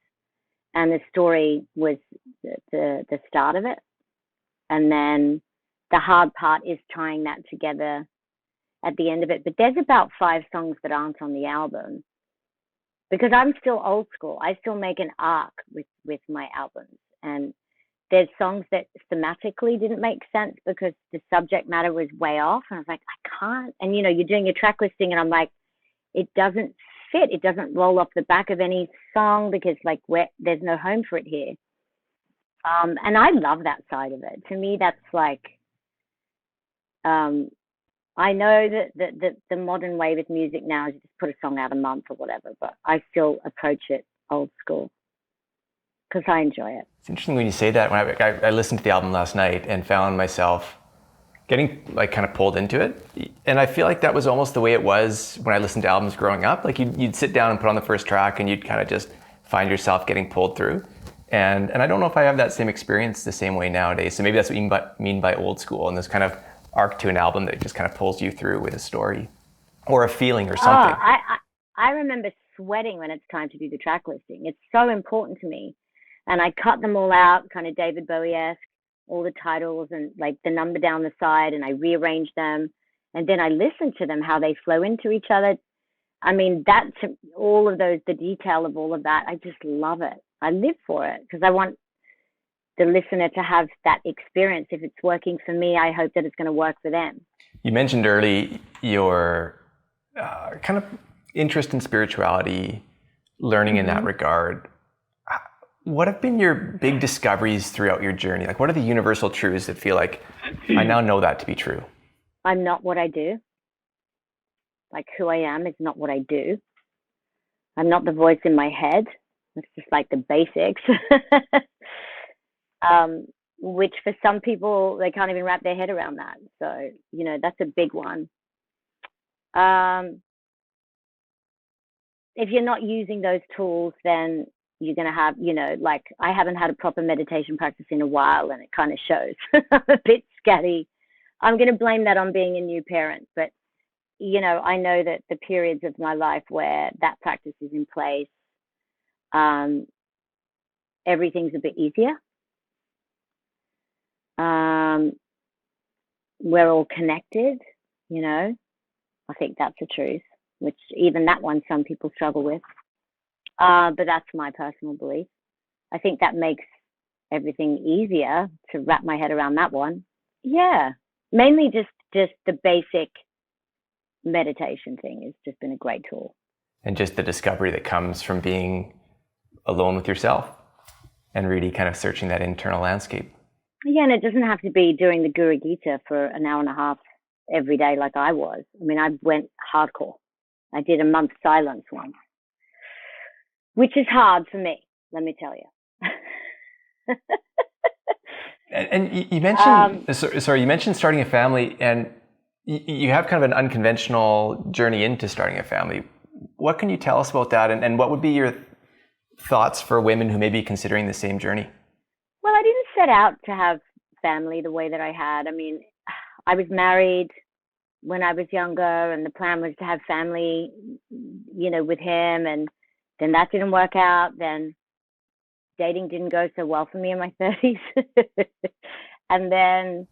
And the story was the start of it. And then the hard part is tying that together at the end of it. But there's about 5 songs that aren't on the album, because I'm still old school. I still make an arc with my albums. And there's songs that thematically didn't make sense because the subject matter was way off. And I was like, I can't. And, you're doing your track listing, and I'm like, it doesn't fit. It doesn't roll off the back of any song, because there's no home for it here. And I love that side of it. To me, that's like, I know that the modern way with music now is you just put a song out a month or whatever, but I still approach it old school because I enjoy it. It's interesting when you say that. When I listened to the album last night and found myself getting like kind of pulled into it. And I feel like that was almost the way it was when I listened to albums growing up. Like you'd sit down and put on the first track and you'd kind of just find yourself getting pulled through. And I don't know if I have that same experience the same way nowadays. So maybe that's what you mean by old school, and this kind of arc to an album that just kind of pulls you through with a story or a feeling or something. I remember sweating when it's time to do the track listing. It's so important to me. And I cut them all out, kind of David Bowie-esque, all the titles and like the number down the side, and I rearrange them. And then I listen to them, how they flow into each other. I mean, that's all of those, the detail of all of that. I just love it. I live for it because I want the listener to have that experience. If it's working for me, I hope that it's going to work for them. You mentioned early your kind of interest in spirituality, learning in that regard. What have been your big discoveries throughout your journey? Like, what are the universal truths that feel like I now know that to be true? I'm not what I do. Like, who I am is not what I do. I'm not the voice in my head. It's just like the basics. Which for some people, they can't even wrap their head around that. So, you know, that's a big one. If you're not using those tools, then you're going to have, you know, like I haven't had a proper meditation practice in a while, and it kind of shows. I'm a bit scatty. I'm going to blame that on being a new parent. But, you know, I know that the periods of my life where that practice is in place, everything's a bit easier. We're all connected, you know. I think that's the truth, which even that one some people struggle with. But that's my personal belief. I think that makes everything easier to wrap my head around that one. Yeah, mainly just the basic meditation thing has just been a great tool. And just the discovery that comes from being alone with yourself and really kind of searching that internal landscape. Yeah, and it doesn't have to be doing the Guru Gita for an hour and a half every day like I was. I mean, I went hardcore. I did a month silence once, which is hard for me, let me tell you. And you mentioned, you mentioned starting a family, and you have kind of an unconventional journey into starting a family. What can you tell us about that? And what would be your thoughts for women who may be considering the same journey? Well, I didn't set out to have family the way that I had. I mean, I was married when I was younger, and the plan was to have family, you know, with him. And then that didn't work out. Then dating didn't go so well for me in my 30s. And then...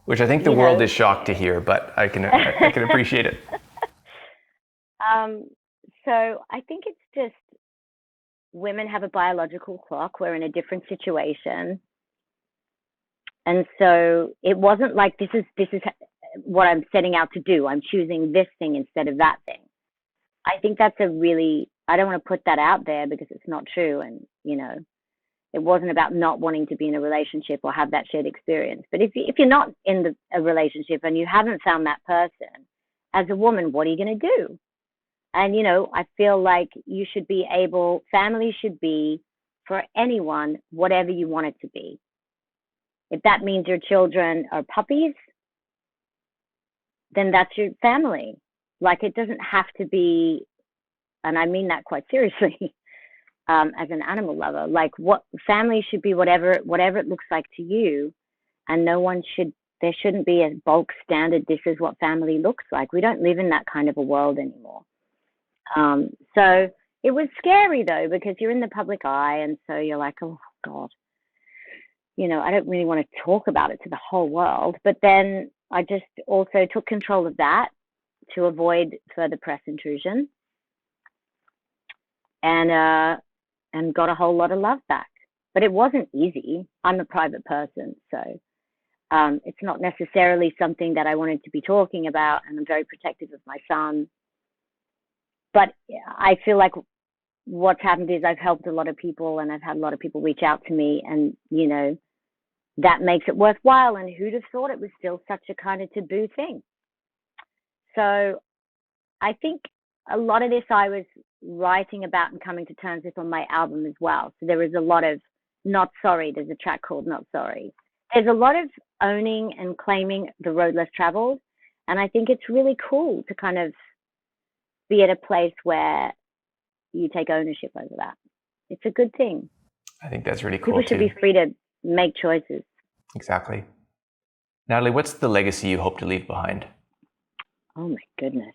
Which I think the world is shocked to hear, but I can appreciate it. So I think it's just women have a biological clock. We're in a different situation. And so it wasn't like this is what I'm setting out to do. I'm choosing this thing instead of that thing. I think that's I don't want to put that out there because it's not true. And, you know, it wasn't about not wanting to be in a relationship or have that shared experience. But if you're not in a relationship and you haven't found that person, as a woman, what are you going to do? And, you know, I feel like you should be family should be for anyone, whatever you want it to be. If that means your children are puppies, then that's your family. Like, it doesn't have to be, and I mean that quite seriously, as an animal lover, like what family should be, whatever it looks like to you. And there shouldn't be a bulk standard, this is what family looks like. We don't live in that kind of a world anymore. So it was scary though, because you're in the public eye, and so you're like, oh God, you know, I don't really want to talk about it to the whole world. But then I just also took control of that to avoid further press intrusion, and got a whole lot of love back. But it wasn't easy. I'm a private person, so it's not necessarily something that I wanted to be talking about, and I'm very protective of my son. But I feel like what's happened is I've helped a lot of people, and I've had a lot of people reach out to me, and, you know, that makes it worthwhile. And who'd have thought it was still such a kind of taboo thing? So I think a lot of this I was writing about and coming to terms with on my album as well. So there was a lot of Not Sorry. There's a track called Not Sorry. there's a lot of owning and claiming the road less traveled. And I think it's really cool to kind of be at a place where you take ownership over that. It's a good thing. I think that's really cool. People should be free to make choices. Exactly. Natalie, what's the legacy you hope to leave behind? Oh my goodness.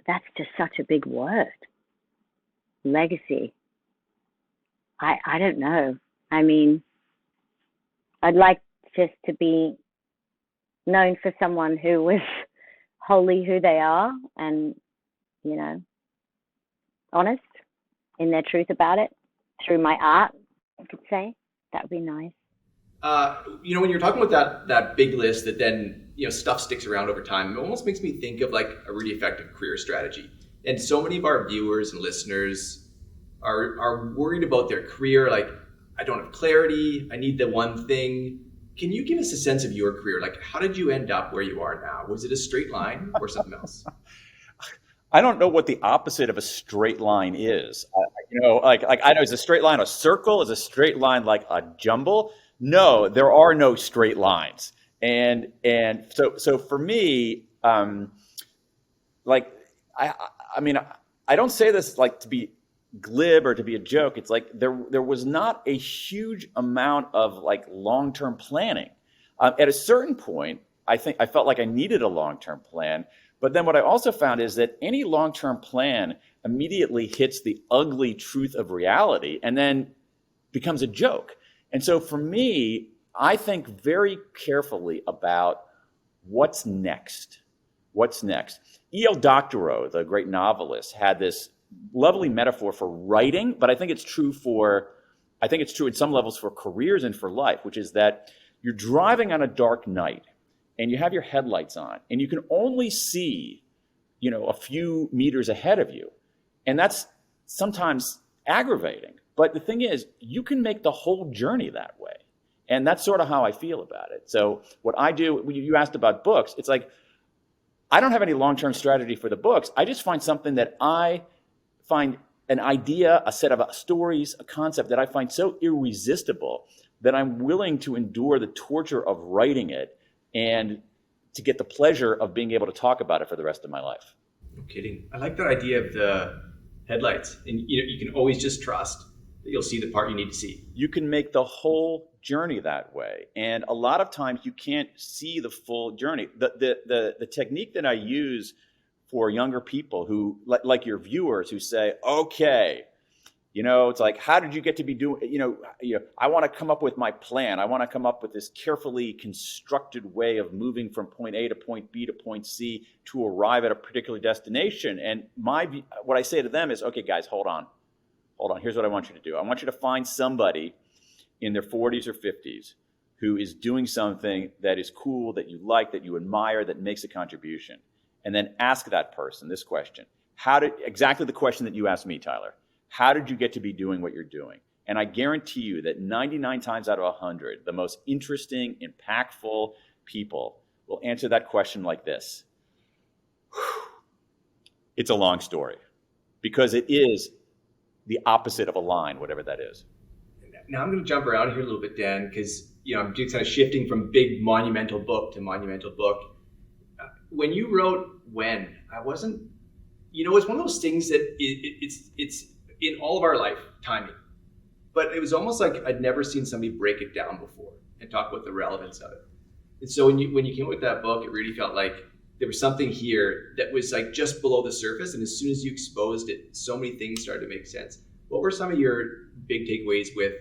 That's just such a big word. Legacy. I don't know. I mean, I'd like just to be known for someone who was wholly who they are and, you know, honest in their truth about it through my art, I could say. That would be nice. When you're talking about that big list that then, stuff sticks around over time, it almost makes me think of like a really effective career strategy. And so many of our viewers and listeners are worried about their career. Like, I don't have clarity. I need the one thing. Can you give us a sense of your career? Like, how did you end up where you are now? Was it a straight line or something else? I don't know what the opposite of a straight line is. I know, is a straight line a circle? Is a straight line like a jumble? No, there are no straight lines. And so for me, I don't say this like to be glib or to be a joke. It's like there was not a huge amount of like long-term planning. At a certain point, I felt like I needed a long-term plan. But then what I also found is that any long-term plan immediately hits the ugly truth of reality and then becomes a joke. And so for me, I think very carefully about what's next. What's next? E.L. Doctorow, the great novelist, had this lovely metaphor for writing, but I think it's true in some levels for careers and for life, which is that you're driving on a dark night and you have your headlights on and you can only see, a few meters ahead of you. And that's sometimes aggravating. But the thing is, you can make the whole journey that way. And that's sort of how I feel about it. So what I do, when you asked about books, it's like, I don't have any long-term strategy for the books. I just find something that I find an idea, a set of stories, a concept that I find so irresistible that I'm willing to endure the torture of writing it and to get the pleasure of being able to talk about it for the rest of my life. No kidding. I like that idea of the headlights. And you can always just trust that you'll see the part you need to see. You can make the whole journey that way. And a lot of times you can't see the full journey. The technique that I use for younger people who, like your viewers, who say, okay, it's like, how did you get to be doing, I want to come up with my plan. I want to come up with this carefully constructed way of moving from point A to point B to point C to arrive at a particular destination. And what I say to them is, okay, guys, hold on. Here's what I want you to do. I want you to find somebody in their 40s or 50s who is doing something that is cool, that you like, that you admire, that makes a contribution. And then ask that person this question. Exactly the question that you asked me, Tyler. How did you get to be doing what you're doing? And I guarantee you that 99 times out of 100, the most interesting, impactful people will answer that question like this. It's a long story because it is the opposite of a line, whatever that is. Now I'm going to jump around here a little bit, Dan, because I'm just kind of shifting from big monumental book to monumental book. When you wrote When, I wasn't, it's one of those things that it's in all of our life, timing. But it was almost like I'd never seen somebody break it down before and talk about the relevance of it. And so when you came up with that book, it really felt like there was something here that was like just below the surface. And as soon as you exposed it, so many things started to make sense. What were some of your big takeaways with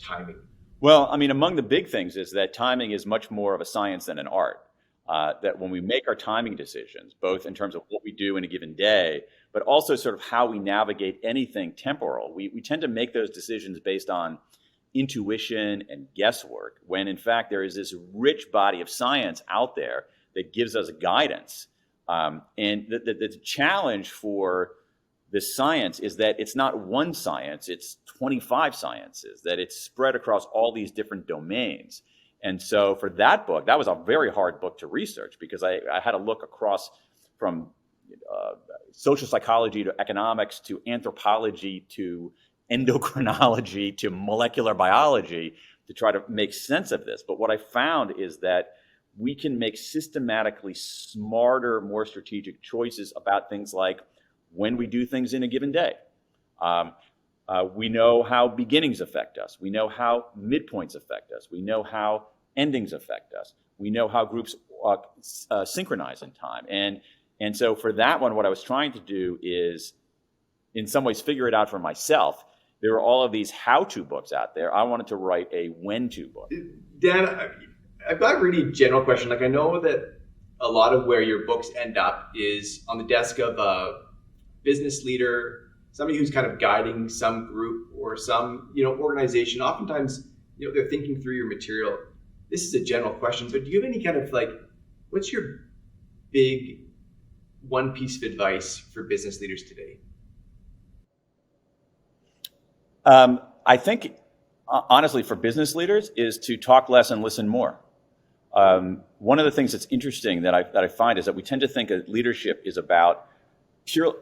timing? Well, among the big things is that timing is much more of a science than an art. That when we make our timing decisions, both in terms of what we do in a given day, but also sort of how we navigate anything temporal, we tend to make those decisions based on intuition and guesswork, when in fact there is this rich body of science out there that gives us guidance. And the challenge for this science is that it's not one science, it's 25 sciences, that it's spread across all these different domains. And so for that book, that was a very hard book to research because I had to look across from social psychology to economics to anthropology to endocrinology to molecular biology to try to make sense of this. But what I found is that we can make systematically smarter, more strategic choices about things like when we do things in a given day. We know how beginnings affect us. We know how midpoints affect us. We know how endings affect us. We know how groups synchronize in time. And so for that one, what I was trying to do is, in some ways, figure it out for myself. There are all of these how-to books out there. I wanted to write a when-to book. Dan, I've got a really general question. Like, I know that a lot of where your books end up is on the desk of a business leader, somebody who's kind of guiding some group or some, organization. Oftentimes, they're thinking through your material. This is a general question, but do you have any kind of what's your big one piece of advice for business leaders today? I think, honestly, for business leaders is to talk less and listen more. One of the things that's interesting that I find is that we tend to think that leadership is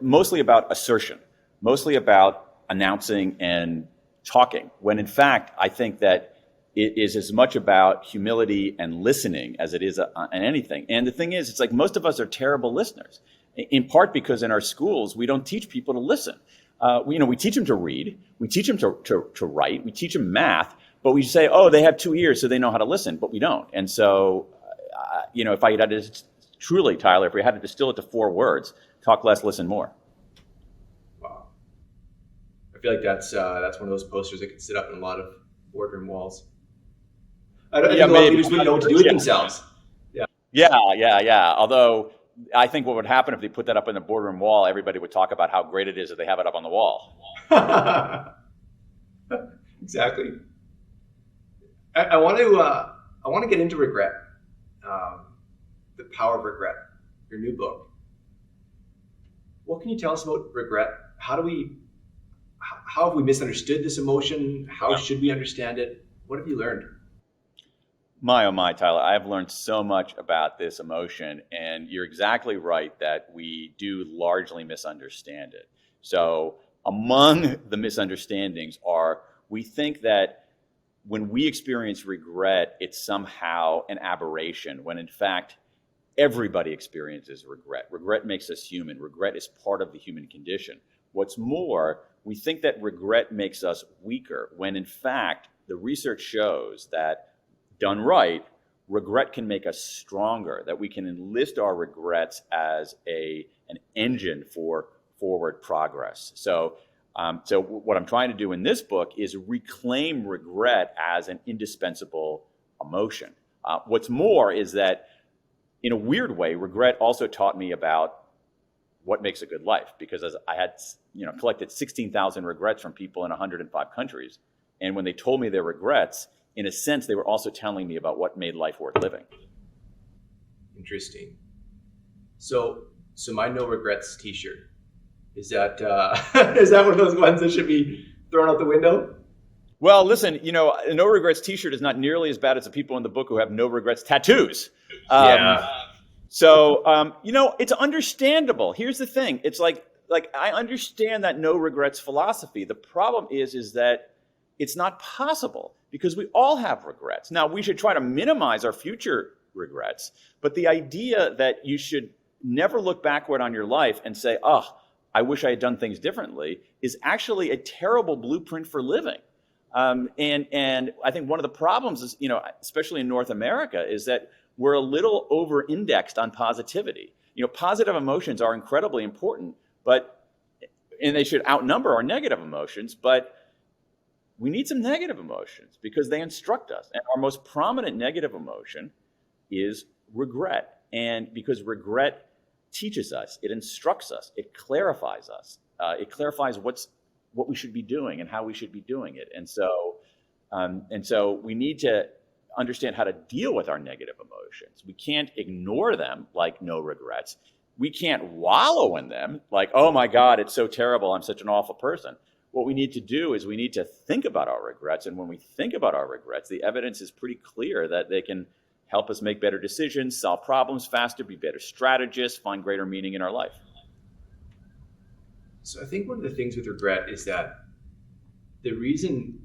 mostly about assertion, mostly about announcing and talking, when in fact, I think that it is as much about humility and listening as it is on anything. And the thing is, it's like most of us are terrible listeners, in part because in our schools, we don't teach people to listen. We teach them to read, we teach them to write, we teach them math, but we say, oh, they have 2 ears, so they know how to listen, but we don't. And so, if I had to truly, Tyler, if we had to distill it to 4 words, talk less, listen more. Wow. I feel like that's one of those posters that could sit up in a lot of boardroom walls. I think a lot of leaders wouldn't know what to do with themselves. Yeah. Although I think what would happen if they put that up in the boardroom wall, everybody would talk about how great it is that they have it up on the wall. Exactly. I want to get into regret, the power of regret. Your new book. What can you tell us about regret? How have we misunderstood this emotion? How should we understand it? What have you learned? My, oh my, Tyler, I've learned so much about this emotion, and you're exactly right that we do largely misunderstand it. So among the misunderstandings are, we think that when we experience regret, it's somehow an aberration, when in fact, everybody experiences regret. Regret makes us human. Regret is part of the human condition. What's more, we think that regret makes us weaker, when in fact, the research shows that done right, regret can make us stronger, that we can enlist our regrets as an engine for forward progress. So what I'm trying to do in this book is reclaim regret as an indispensable emotion. What's more is that, in a weird way, regret also taught me about what makes a good life, because as I had collected 16,000 regrets from people in 105 countries, and when they told me their regrets, in a sense, they were also telling me about what made life worth living. Interesting. So my no regrets T-shirt, is that one of those ones that should be thrown out the window? Well, listen, a no regrets T-shirt is not nearly as bad as the people in the book who have no regrets tattoos. So it's understandable. Here's the thing: it's like I understand that no regrets philosophy. The problem is that it's not possible, because we all have regrets. Now, we should try to minimize our future regrets, but the idea that you should never look backward on your life and say, oh, I wish I had done things differently, is actually a terrible blueprint for living. And I think one of the problems is, especially in North America, is that we're a little over-indexed on positivity. Positive emotions are incredibly important, and they should outnumber our negative emotions, but we need some negative emotions because they instruct us. And our most prominent negative emotion is regret. And because regret teaches us, it instructs us, it clarifies us. It clarifies what we should be doing and how we should be doing it. And so we need to understand how to deal with our negative emotions. We can't ignore them like no regrets. We can't wallow in them like, oh my God, it's so terrible, I'm such an awful person. What we need to do is we need to think about our regrets. And when we think about our regrets, the evidence is pretty clear that they can help us make better decisions, solve problems faster, be better strategists, find greater meaning in our life. So I think one of the things with regret is that the reason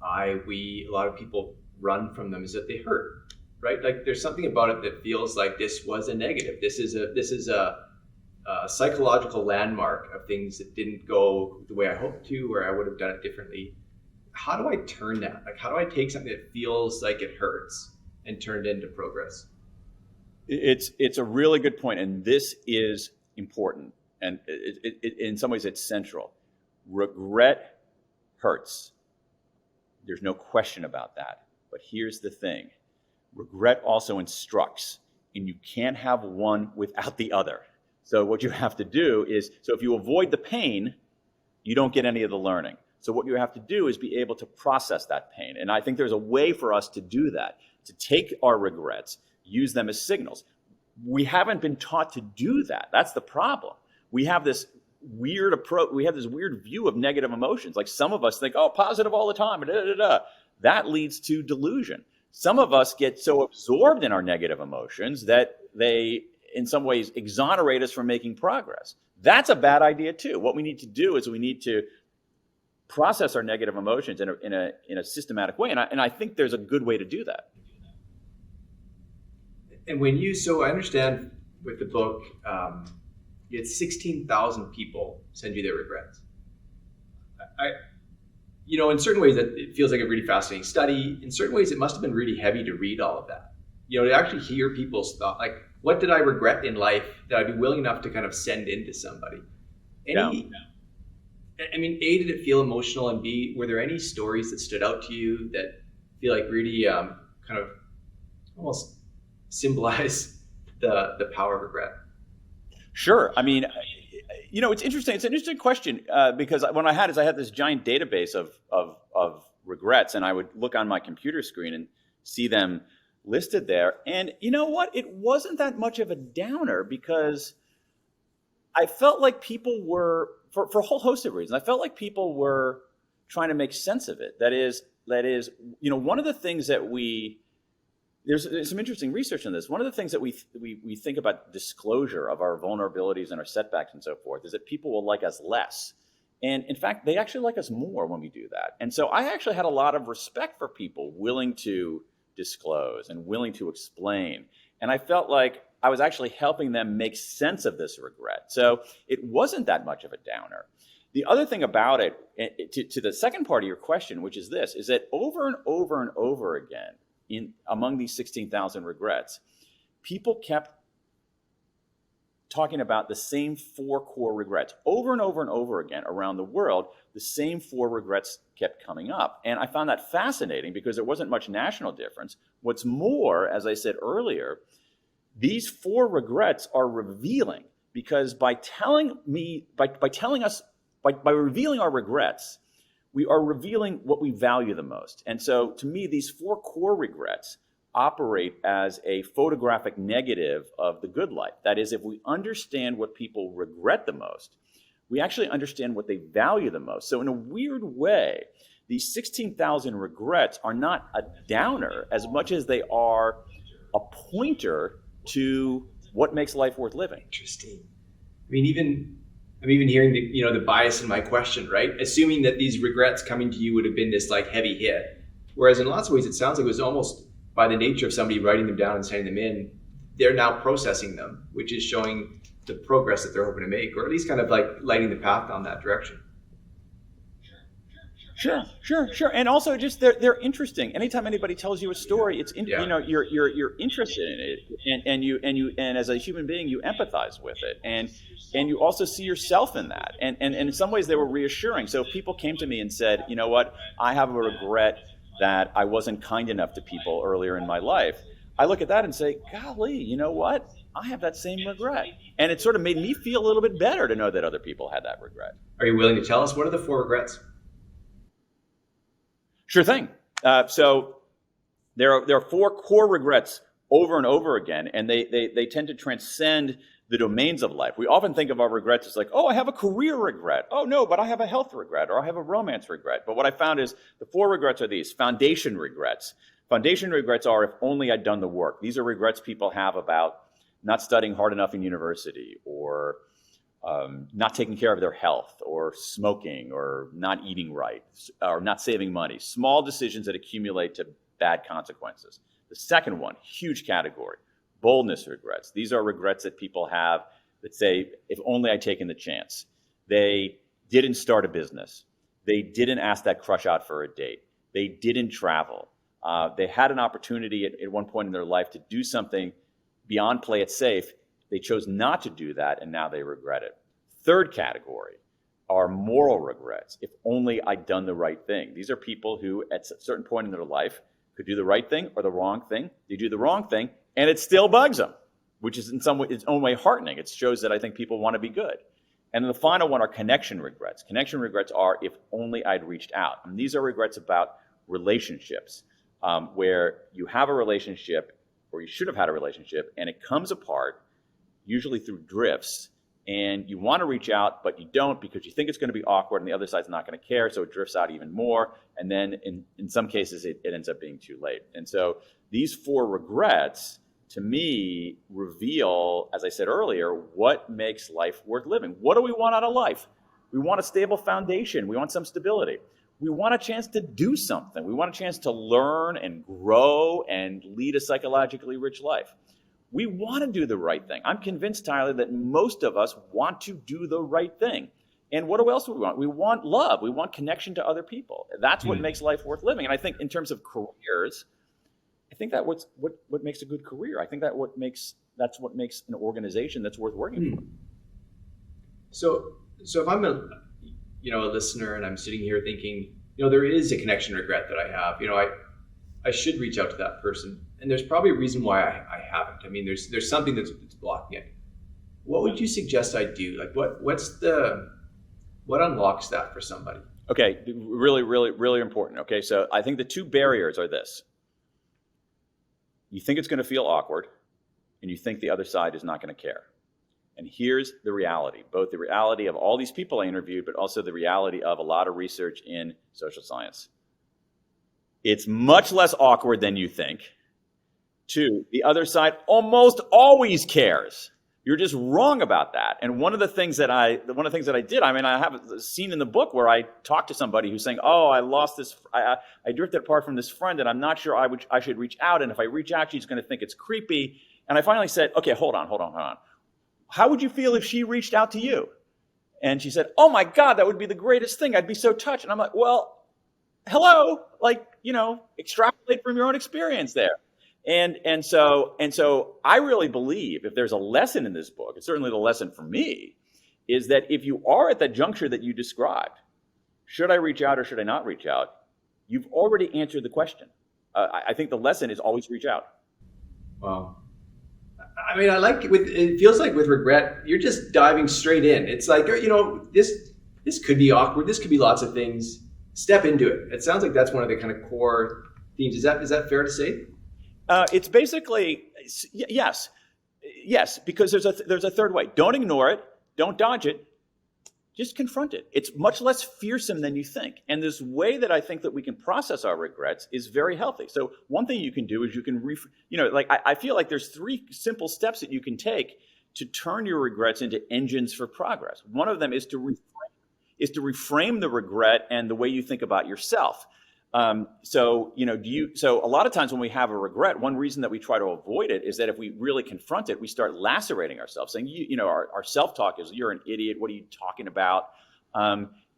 a lot of people run from them is that they hurt, right? Like there's something about it that feels like this was a negative. This is a psychological landmark of things that didn't go the way I hoped to, or I would have done it differently. How do I turn that? Like, how do I take something that feels like it hurts and turn it into progress? It's a really good point, and this is important, and in some ways it's central. Regret hurts. There's no question about that. But here's the thing. Regret also instructs, and you can't have one without the other. So what you have to do is, so if you avoid the pain, you don't get any of the learning. So what you have to do is be able to process that pain. And I think there's a way for us to do that, to take our regrets, use them as signals. We haven't been taught to do that. That's the problem. We have this weird approach. We have this weird view of negative emotions. Like some of us think, oh, positive all the time. That leads to delusion. Some of us get so absorbed in our negative emotions that they, in some ways, exonerate us from making progress. That's a bad idea too. What we need to do is we need to process our negative emotions in a systematic way. And I think there's a good way to do that. And so I understand with the book, you had 16,000 people send you their regrets. In certain ways that it feels like a really fascinating study. In certain ways, it must have been really heavy to read all of that. To actually hear people's thought, like, what did I regret in life that I'd be willing enough to kind of send into somebody? I mean, A, did it feel emotional? And B, were there any stories that stood out to you that feel like really kind of almost symbolize the power of regret? Sure. I mean, it's interesting. It's an interesting question because what I had this giant database of regrets, and I would look on my computer screen and see them listed there. And you know what? It wasn't that much of a downer because I felt like people were, for a whole host of reasons, I felt like people were trying to make sense of it. That is, one of the things that there's some interesting research on this. One of the things that we think about disclosure of our vulnerabilities and our setbacks and so forth is that people will like us less. And in fact, they actually like us more when we do that. And so I actually had a lot of respect for people willing to disclose and willing to explain. And I felt like I was actually helping them make sense of this regret. So it wasn't that much of a downer. The other thing about it, to the second part of your question, which is this, is that over and over and over again, among these 16,000 regrets, people kept talking about the same 4 core regrets. Over and over and over again around the world, the same 4 regrets kept coming up. And I found that fascinating because there wasn't much national difference. What's more, as I said earlier, these 4 regrets are revealing because by revealing our regrets, we are revealing what we value the most. And so to me, these 4 core regrets operate as a photographic negative of the good life. That is, if we understand what people regret the most, we actually understand what they value the most. So in a weird way, these 16,000 regrets are not a downer as much as they are a pointer to what makes life worth living. Interesting. I mean, I'm even hearing the bias in my question, right? Assuming that these regrets coming to you would have been this like heavy hit. Whereas in lots of ways, it sounds like it was almost by the nature of somebody writing them down and sending them in, they're now processing them, which is showing the progress that they're hoping to make, or at least kind of like lighting the path down that direction. Sure. And also just they're interesting. Anytime anybody tells you a story, it's you're interested in it, and as a human being, you empathize with it, and you also see yourself in that. And in some ways, they were reassuring. So if people came to me and said, you know what, I have a regret that I wasn't kind enough to people earlier in my life, I look at that and say, golly, you know what? I have that same regret. And it sort of made me feel a little bit better to know that other people had that regret. Are you willing to tell us what are the 4 regrets? Sure thing. So there are 4 core regrets over and over again, and they tend to transcend the domains of life. We often think of our regrets as like, oh, I have a career regret. Oh, no, but I have a health regret, or I have a romance regret. But what I found is the 4 regrets are these: foundation regrets. Foundation regrets are if only I'd done the work. These are regrets people have about not studying hard enough in university, or not taking care of their health, or smoking, or not eating right, or not saving money. Small decisions that accumulate to bad consequences. The second one, huge category, boldness regrets. These are regrets that people have that say, if only I'd taken the chance. They didn't start a business. They didn't ask that crush out for a date. They didn't travel. They had an opportunity at one point in their life to do something beyond play it safe. They chose not to do that, and now they regret it. Third category are moral regrets. If only I'd done the right thing. These are people who, at a certain point in their life, could do the right thing or the wrong thing. They do the wrong thing, and it still bugs them, which is in some way, its own way, heartening. It shows that I think people want to be good. And then the final one are connection regrets. Connection regrets are, if only I'd reached out. And these are regrets about relationships, where you have a relationship, or you should have had a relationship, and it comes apart, usually through drifts, and you want to reach out, but you don't because you think it's going to be awkward and the other side's not going to care, so it drifts out even more. And then in some cases, it ends up being too late. And so these 4 regrets, to me, reveal, as I said earlier, what makes life worth living. What do we want out of life? We want a stable foundation. We want some stability. We want a chance to do something. We want a chance to learn and grow and lead a psychologically rich life. We want to do the right thing. I'm convinced, Tyler, that most of us want to do the right thing. And what else do we want? We want love. We want connection to other people. That's what makes life worth living. And I think in terms of careers, I think that what makes a good career. I think that's what makes an organization that's worth working for. So if I'm a listener and I'm sitting here thinking, there is a connection regret that I have. I should reach out to that person, and there's probably a reason why I haven't. I mean, there's something that's blocking it. What would you suggest I do? Like, what unlocks that for somebody? Okay, really, really, really important. Okay, so I think the 2 barriers are this. You think it's going to feel awkward, and you think the other side is not going to care. And here's the reality, both the reality of all these people I interviewed, but also the reality of a lot of research in social science. It's much less awkward than you think. 2, the other side almost always cares. You're just wrong about that. And one of the things that I did, I mean, I have a scene in the book where I talked to somebody who's saying, oh, I lost this, I drifted apart from this friend, and I'm not sure I should reach out. And if I reach out, she's going to think it's creepy. And I finally said, okay, hold on. How would you feel if she reached out to you? And she said, oh my God, that would be the greatest thing. I'd be so touched. And I'm like, well, hello, extrapolate from your own experience there. And so I really believe if there's a lesson in this book, it's certainly the lesson for me, is that if you are at that juncture that you described, should I reach out or should I not reach out? You've already answered the question. I think the lesson is always reach out. Wow. I mean, it feels like with regret, you're just diving straight in. It's like, this could be awkward. This could be lots of things. Step into it. It sounds like that's one of the kind of core themes. Is that fair to say? It's basically, yes, because there's a third way. Don't ignore it. Don't dodge it. Just confront it. It's much less fearsome than you think. And this way that I think that we can process our regrets is very healthy. So one thing you can do is you can, I feel like there's 3 simple steps that you can take to turn your regrets into engines for progress. One of them is to reframe the regret and the way you think about yourself. So a lot of times when we have a regret, one reason that we try to avoid it is that if we really confront it, we start lacerating ourselves, saying, our self-talk is, you're an idiot. What are you talking about?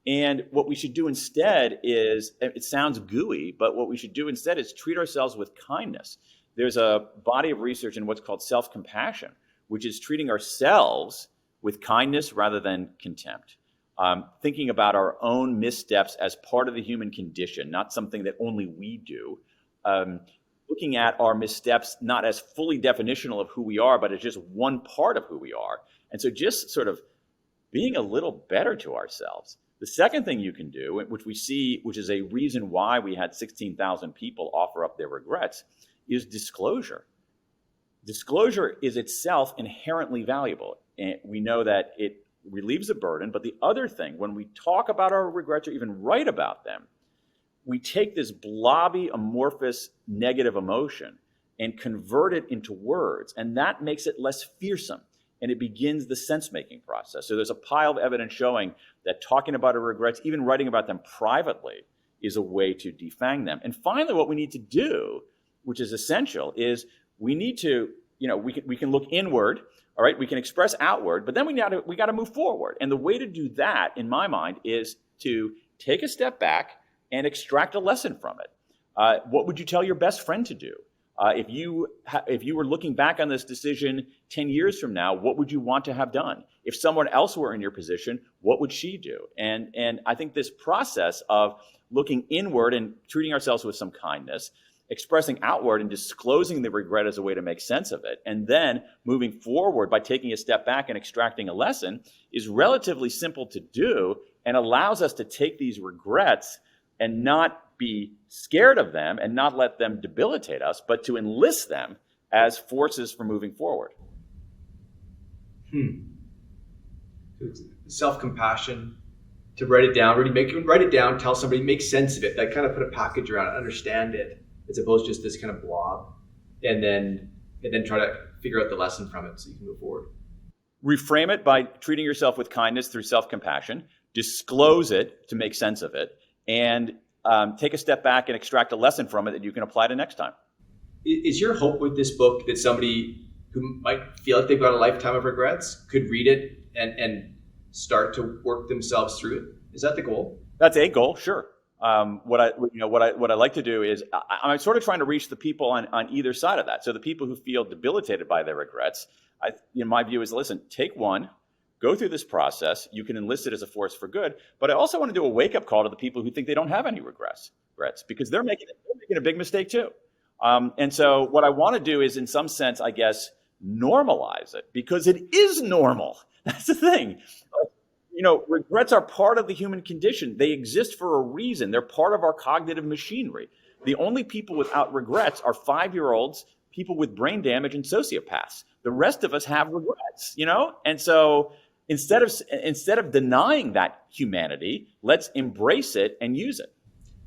And what we should do instead is, it sounds gooey, but what we should do instead is treat ourselves with kindness. There's a body of research in what's called self-compassion, which is treating ourselves with kindness rather than contempt. Thinking about our own missteps as part of the human condition, not something that only we do. Looking at our missteps not as fully definitional of who we are, but as just one part of who we are. And so just sort of being a little better to ourselves. The second thing you can do, which we see, which is a reason why we had 16,000 people offer up their regrets, is disclosure. Disclosure is itself inherently valuable. And we know that it relieves a burden. But the other thing, when we talk about our regrets or even write about them, we take this blobby, amorphous, negative emotion and convert it into words. And that makes it less fearsome. and it begins the sense-making process. So there's a pile of evidence showing that talking about our regrets, even writing about them privately, is a way to defang them. And finally, what we need to do, which is essential, is we need to, we can look inward, all right, we can express outward, but then we got to move forward. And the way to do that, in my mind, is to take a step back and extract a lesson from it. What would you tell your best friend to do? If you were looking back on this decision 10 years from now, what would you want to have done? If someone else were in your position, what would she do? And I think this process of looking inward and treating ourselves with some kindness, expressing outward and disclosing the regret as a way to make sense of it, and then moving forward by taking a step back and extracting a lesson is relatively simple to do and allows us to take these regrets and not be scared of them and not let them debilitate us, but to enlist them as forces for moving forward. Self-compassion, to write it down, write it down, tell somebody, make sense of it, like kind of put a package around it, understand it, as opposed to just this kind of blob, and then try to figure out the lesson from it so you can move forward. Reframe it by treating yourself with kindness through self-compassion, disclose it to make sense of it, and take a step back and extract a lesson from it that you can apply to next time. Is your hope with this book that somebody who might feel like they've got a lifetime of regrets could read it and start to work themselves through it? Is that the goal? That's a goal, sure. What I like to do is I'm sort of trying to reach the people on either side of that. So the people who feel debilitated by their regrets, my view is, listen, take one, go through this process. You can enlist it as a force for good. But I also want to do a wake-up call to the people who think they don't have any regrets, because they're making a big mistake too. And so what I want to do is, in some sense, I guess, normalize it, because it is normal. That's the thing. Regrets are part of the human condition. They exist for a reason. They're part of our cognitive machinery. The only people without regrets are 5-year-olds, people with brain damage, and sociopaths. The rest of us have regrets, And so instead of denying that humanity, let's embrace it and use it.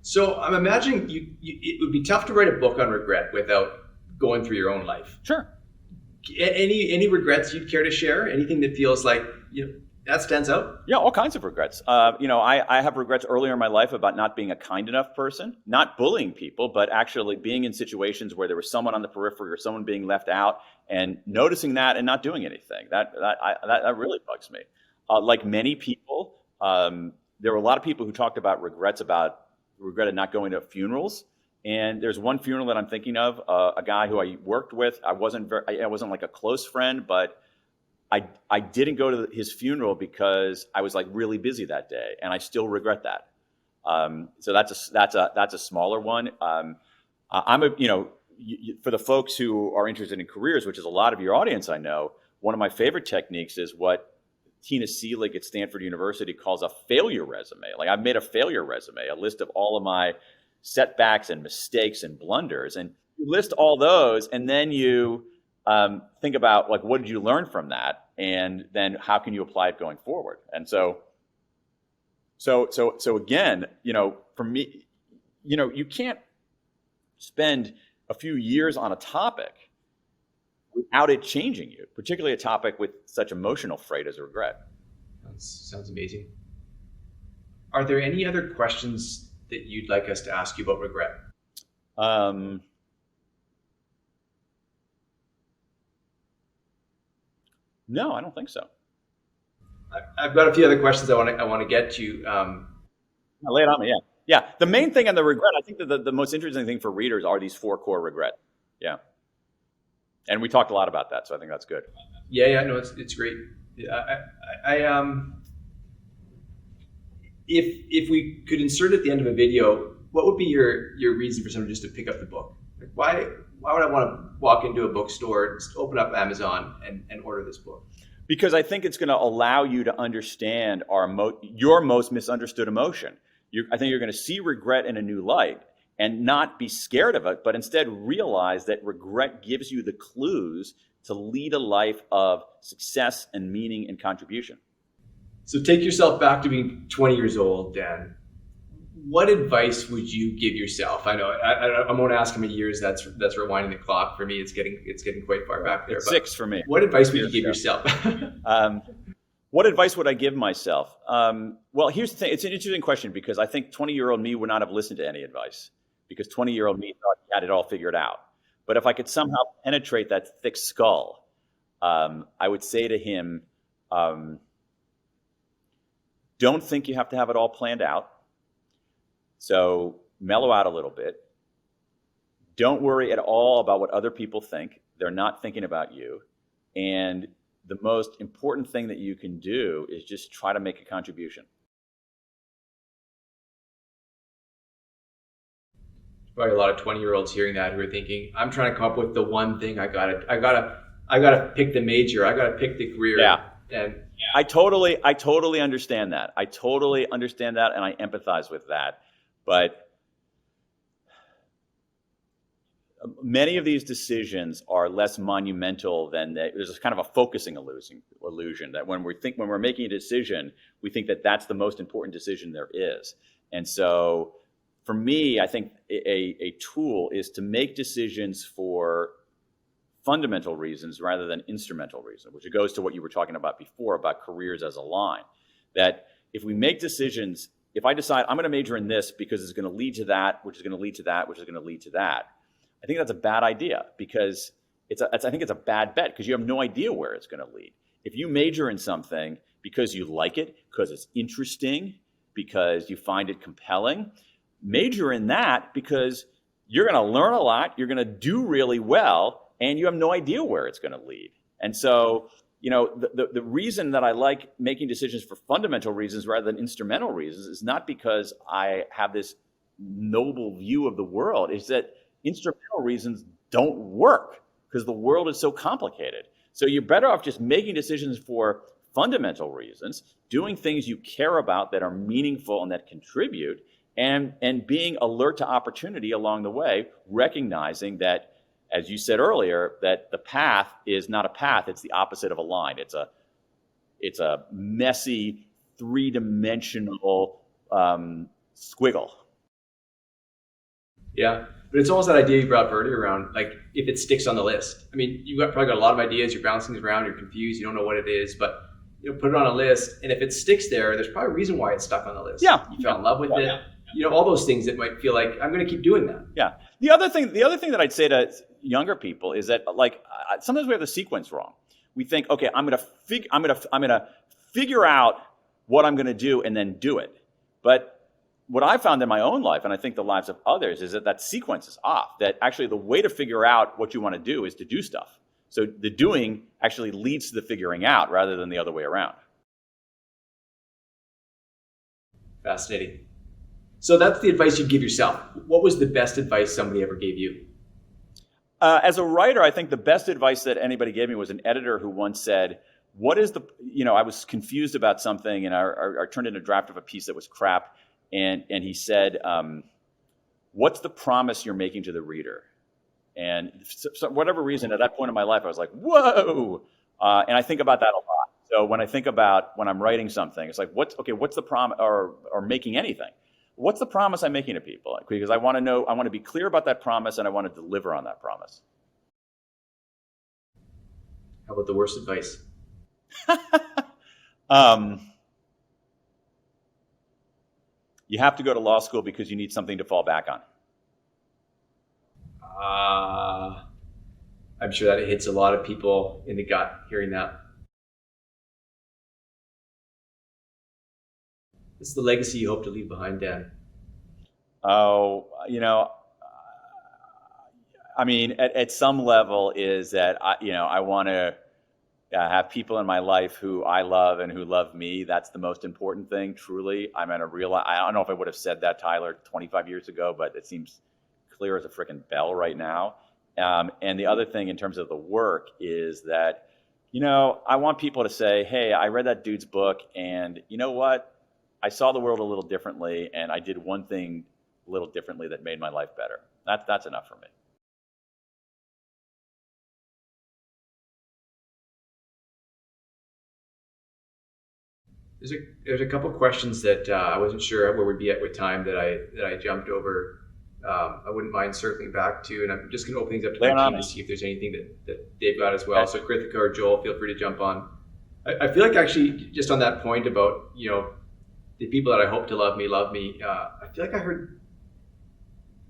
So I'm imagining it would be tough to write a book on regret without going through your own life. Sure. Any regrets you'd care to share? Anything that feels like that stands out? Yeah, all kinds of regrets. I have regrets earlier in my life about not being a kind enough person, not bullying people, but actually being in situations where there was someone on the periphery or someone being left out, and noticing that and not doing anything. That really bugs me. Like many people, there were a lot of people who talked about regretted not going to funerals. And there's one funeral that I'm thinking of, a guy who I worked with. I wasn't like a close friend, but I didn't go to his funeral because I was like really busy that day, and I still regret that. So that's a smaller one. For the folks who are interested in careers, which is a lot of your audience, I know, one of my favorite techniques is what Tina Seelig at Stanford University calls a failure resume. Like, I've made a failure resume, a list of all of my setbacks and mistakes and blunders, and you list all those, and then you think about, like, what did you learn from that, and then how can you apply it going forward? And so again, for me, you can't spend a few years on a topic without it changing you, particularly a topic with such emotional freight as regret. Sounds amazing. Are there any other questions that you'd like us to ask you about regret? No, I don't think so. I've got a few other questions I want to get to. Lay it on me, yeah. The main thing on the regret, I think that the most interesting thing for readers are these 4 core regrets. Yeah. And we talked a lot about that, so I think that's good. Yeah, no, it's great. If we could insert at the end of a video, what would be your reason for someone just to pick up the book? Like, why would I want to walk into a bookstore, just open up Amazon and order this book? Because I think it's going to allow you to understand your most misunderstood emotion. I think you're going to see regret in a new light and not be scared of it, but instead realize that regret gives you the clues to lead a life of success and meaning and contribution. So take yourself back to being 20 years old, Dan. what advice would you give yourself? I know I won't ask how many years that's rewinding the clock. For me, it's getting quite far back there. It's 6 for me. What advice would you give yourself? What advice would I give myself? Well, here's the thing. It's an interesting question because I think 20-year-old me would not have listened to any advice because 20-year-old me thought he had it all figured out. But if I could somehow penetrate that thick skull, I would say to him, don't think you have to have it all planned out. So mellow out a little bit. Don't worry at all about what other people think. They're not thinking about you. And the most important thing that you can do is just try to make a contribution. Probably a lot of 20-year-olds hearing that who are thinking, I'm trying to come up with the one thing. I gotta pick the major. I gotta pick the career. Yeah. And I totally understand that. I totally understand that, and I empathize with that. But many of these decisions are less monumental than that. There's kind of a focusing illusion that when we're making a decision, we think that that's the most important decision there is. And so for me, I think a tool is to make decisions for fundamental reasons rather than instrumental reasons, which goes to what you were talking about before about careers as a line. That if we make decisions, if I decide I'm going to major in this because it's going to lead to that, which is going to lead to that, which is going to lead to that, I think that's a bad idea because I think it's a bad bet because you have no idea where it's going to lead. If you major in something because you like it, because it's interesting, because you find it compelling, major in that because you're going to learn a lot, you're going to do really well, and you have no idea where it's going to lead. And so, the reason that I like making decisions for fundamental reasons rather than instrumental reasons is not because I have this noble view of the world. It's that instrumental reasons don't work because the world is so complicated. So you're better off just making decisions for fundamental reasons, doing things you care about that are meaningful and that contribute, and being alert to opportunity along the way, recognizing that, as you said earlier, that the path is not a path, it's the opposite of a line. It's a messy, three-dimensional squiggle. Yeah, but it's almost that idea you brought up earlier around, like, if it sticks on the list. I mean, you've probably got a lot of ideas, you're bouncing these around, you're confused, you don't know what it is, but put it on a list, and if it sticks there, there's probably a reason why it's stuck on the list. Yeah. You fell in love with it. Yeah. All those things that might feel like, I'm going to keep doing that. Yeah. The other thing that I'd say to younger people is that, like, sometimes we have the sequence wrong. We think, okay, I'm going to figure out what I'm going to do and then do it. But what I found in my own life, and I think the lives of others, is that sequence is off. That actually the way to figure out what you want to do is to do stuff. So the doing actually leads to the figuring out rather than the other way around. Fascinating. So that's the advice you give yourself. What was the best advice somebody ever gave you? As a writer, I think the best advice that anybody gave me was an editor who once said, I was confused about something and I turned in a draft of a piece that was crap. And he said, what's the promise you're making to the reader? And for whatever reason, at that point in my life, I was like, whoa. And I think about that a lot. So when I think about when I'm writing something, it's like, what's the promise, or making anything? What's the promise I'm making to people? Because I want to be clear about that promise and I want to deliver on that promise. How about the worst advice? You have to go to law school because you need something to fall back on. I'm sure that it hits a lot of people in the gut hearing that. What's the legacy you hope to leave behind, Dan? Oh, I mean, at some level is that, I want to have people in my life who I love and who love me. That's the most important thing, truly. I don't know if I would have said that, Tyler, 25 years ago, but it seems clear as a freaking bell right now. And the other thing in terms of the work is that, I want people to say, hey, I read that dude's book and you know what? I saw the world a little differently and I did one thing a little differently that made my life better. That's enough for me. There's a couple questions that I wasn't sure where we'd be at with time that I jumped over. I wouldn't mind circling back to, and I'm just going to open things up to my team to see if there's anything that they've got as well. Okay. So Krithika or Joel, feel free to jump on. I feel like actually just on that point about, you know, the people that I hope to love me. I feel like I heard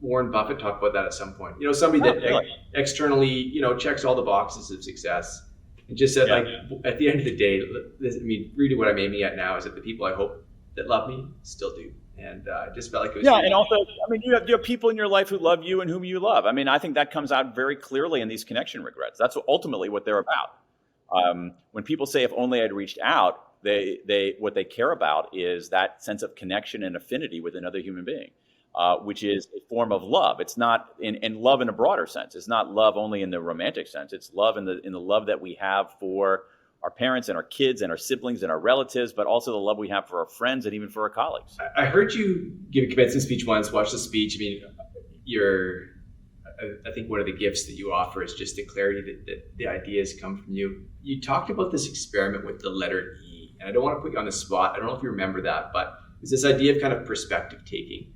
Warren Buffett talk about that at some point. You know, somebody that externally, you know, checks all the boxes of success. And just said, like, at the end of the day, I mean, really what I'm aiming at now is that the people I hope that love me still do. And I just felt like it was... Yeah, and also, I mean, you have people in your life who love you and whom you love. I mean, I think that comes out very clearly in these connection regrets. That's ultimately what they're about. When people say, if only I'd reached out, what they care about is that sense of connection and affinity with another human being. Which is a form of love. It's not in love in a broader sense. It's not love only in the romantic sense. It's love in the love that we have for our parents and our kids and our siblings and our relatives, but also the love we have for our friends and even for our colleagues. I heard you give a commencement speech once. Watch the speech. I mean, I think one of the gifts that you offer is just the clarity that the ideas come from you. You talked about this experiment with the letter E, and I don't want to put you on the spot. I don't know if you remember that, but it's this idea of kind of perspective taking.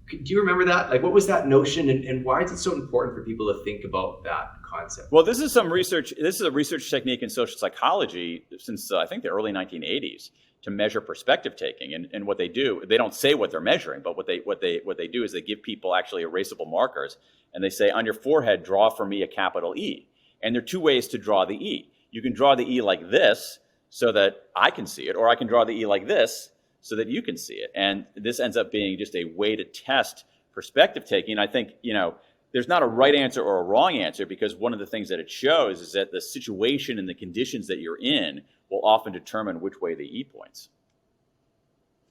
Do you remember that? Like, what was that notion, and why is it so important for people to think about that concept? Well, this is a research technique in social psychology since I think the early 1980s to measure perspective taking. And what they do, they don't say what they're measuring, but what they do is they give people actually erasable markers, and they say, on your forehead, draw for me a capital E. And there are two ways to draw the E. You can draw the E like this so that I can see it, or I can draw the E like this so that you can see it. And this ends up being just a way to test perspective taking. I think, you know, there's not a right answer or a wrong answer, because one of the things that it shows is that the situation and the conditions that you're in will often determine which way the E points.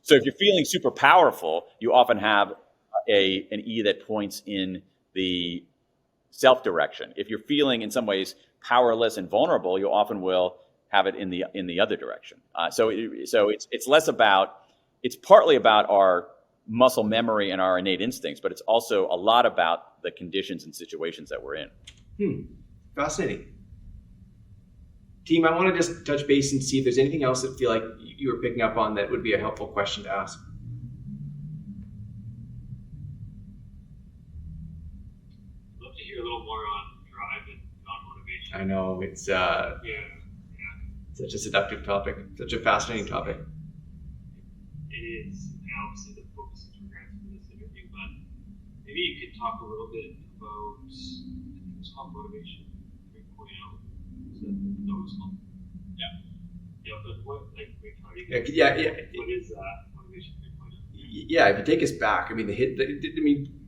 So if you're feeling super powerful, you often have an E that points in the self direction. If you're feeling in some ways powerless and vulnerable, you often will have it in the other direction. So it's less about, it's partly about our muscle memory and our innate instincts, but it's also a lot about the conditions and situations that we're in. Fascinating. Team, I want to just touch base and see if there's anything else that feel like you were picking up on that would be a helpful question to ask. I'd love to hear a little more on drive and non-motivation. I know, it's such a seductive topic, such a fascinating topic. It is. And obviously the focus is regards to this interview, but maybe you could talk a little bit about, I think it was called Motivation 3.0. Is that what it's called? Yeah. Yeah, but what, like, how do you what is Motivation 3.0? Yeah, if you take us back, I mean,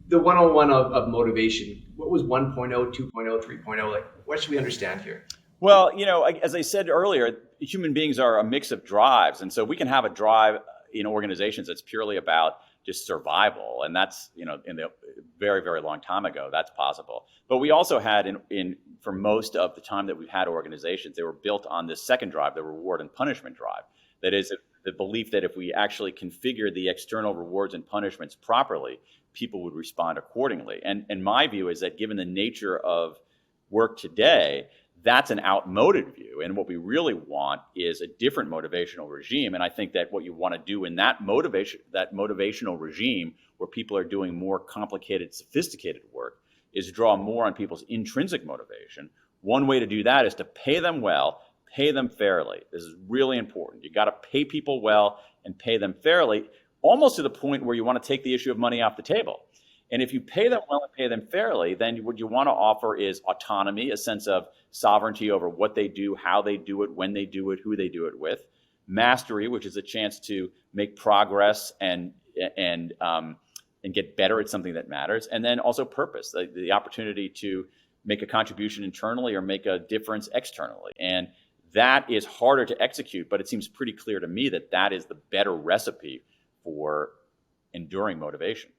the 101 of motivation, what was 1.0, 2.0, 3.0? Like, what should we understand here? Well, you know, as I said earlier, human beings are a mix of drives. And so we can have a drive in organizations that's purely about just survival. And that's, you know, in the very, very long time ago, that's possible. But we also had for most of the time that we've had organizations, they were built on this second drive, the reward and punishment drive. That is the belief that if we actually configure the external rewards and punishments properly, people would respond accordingly. And my view is that given the nature of work today, that's an outmoded view. And what we really want is a different motivational regime. And I think that what you want to do in that motivational regime, where people are doing more complicated, sophisticated work, is draw more on people's intrinsic motivation. One way to do that is to pay them well, pay them fairly. This is really important. You got to pay people well and pay them fairly, almost to the point where you want to take the issue of money off the table. And if you pay them well and pay them fairly, then what you want to offer is autonomy, a sense of sovereignty over what they do, how they do it, when they do it, who they do it with. Mastery, which is a chance to make progress and get better at something that matters. And then also purpose, the opportunity to make a contribution internally or make a difference externally. And that is harder to execute, but it seems pretty clear to me that that is the better recipe for enduring motivation.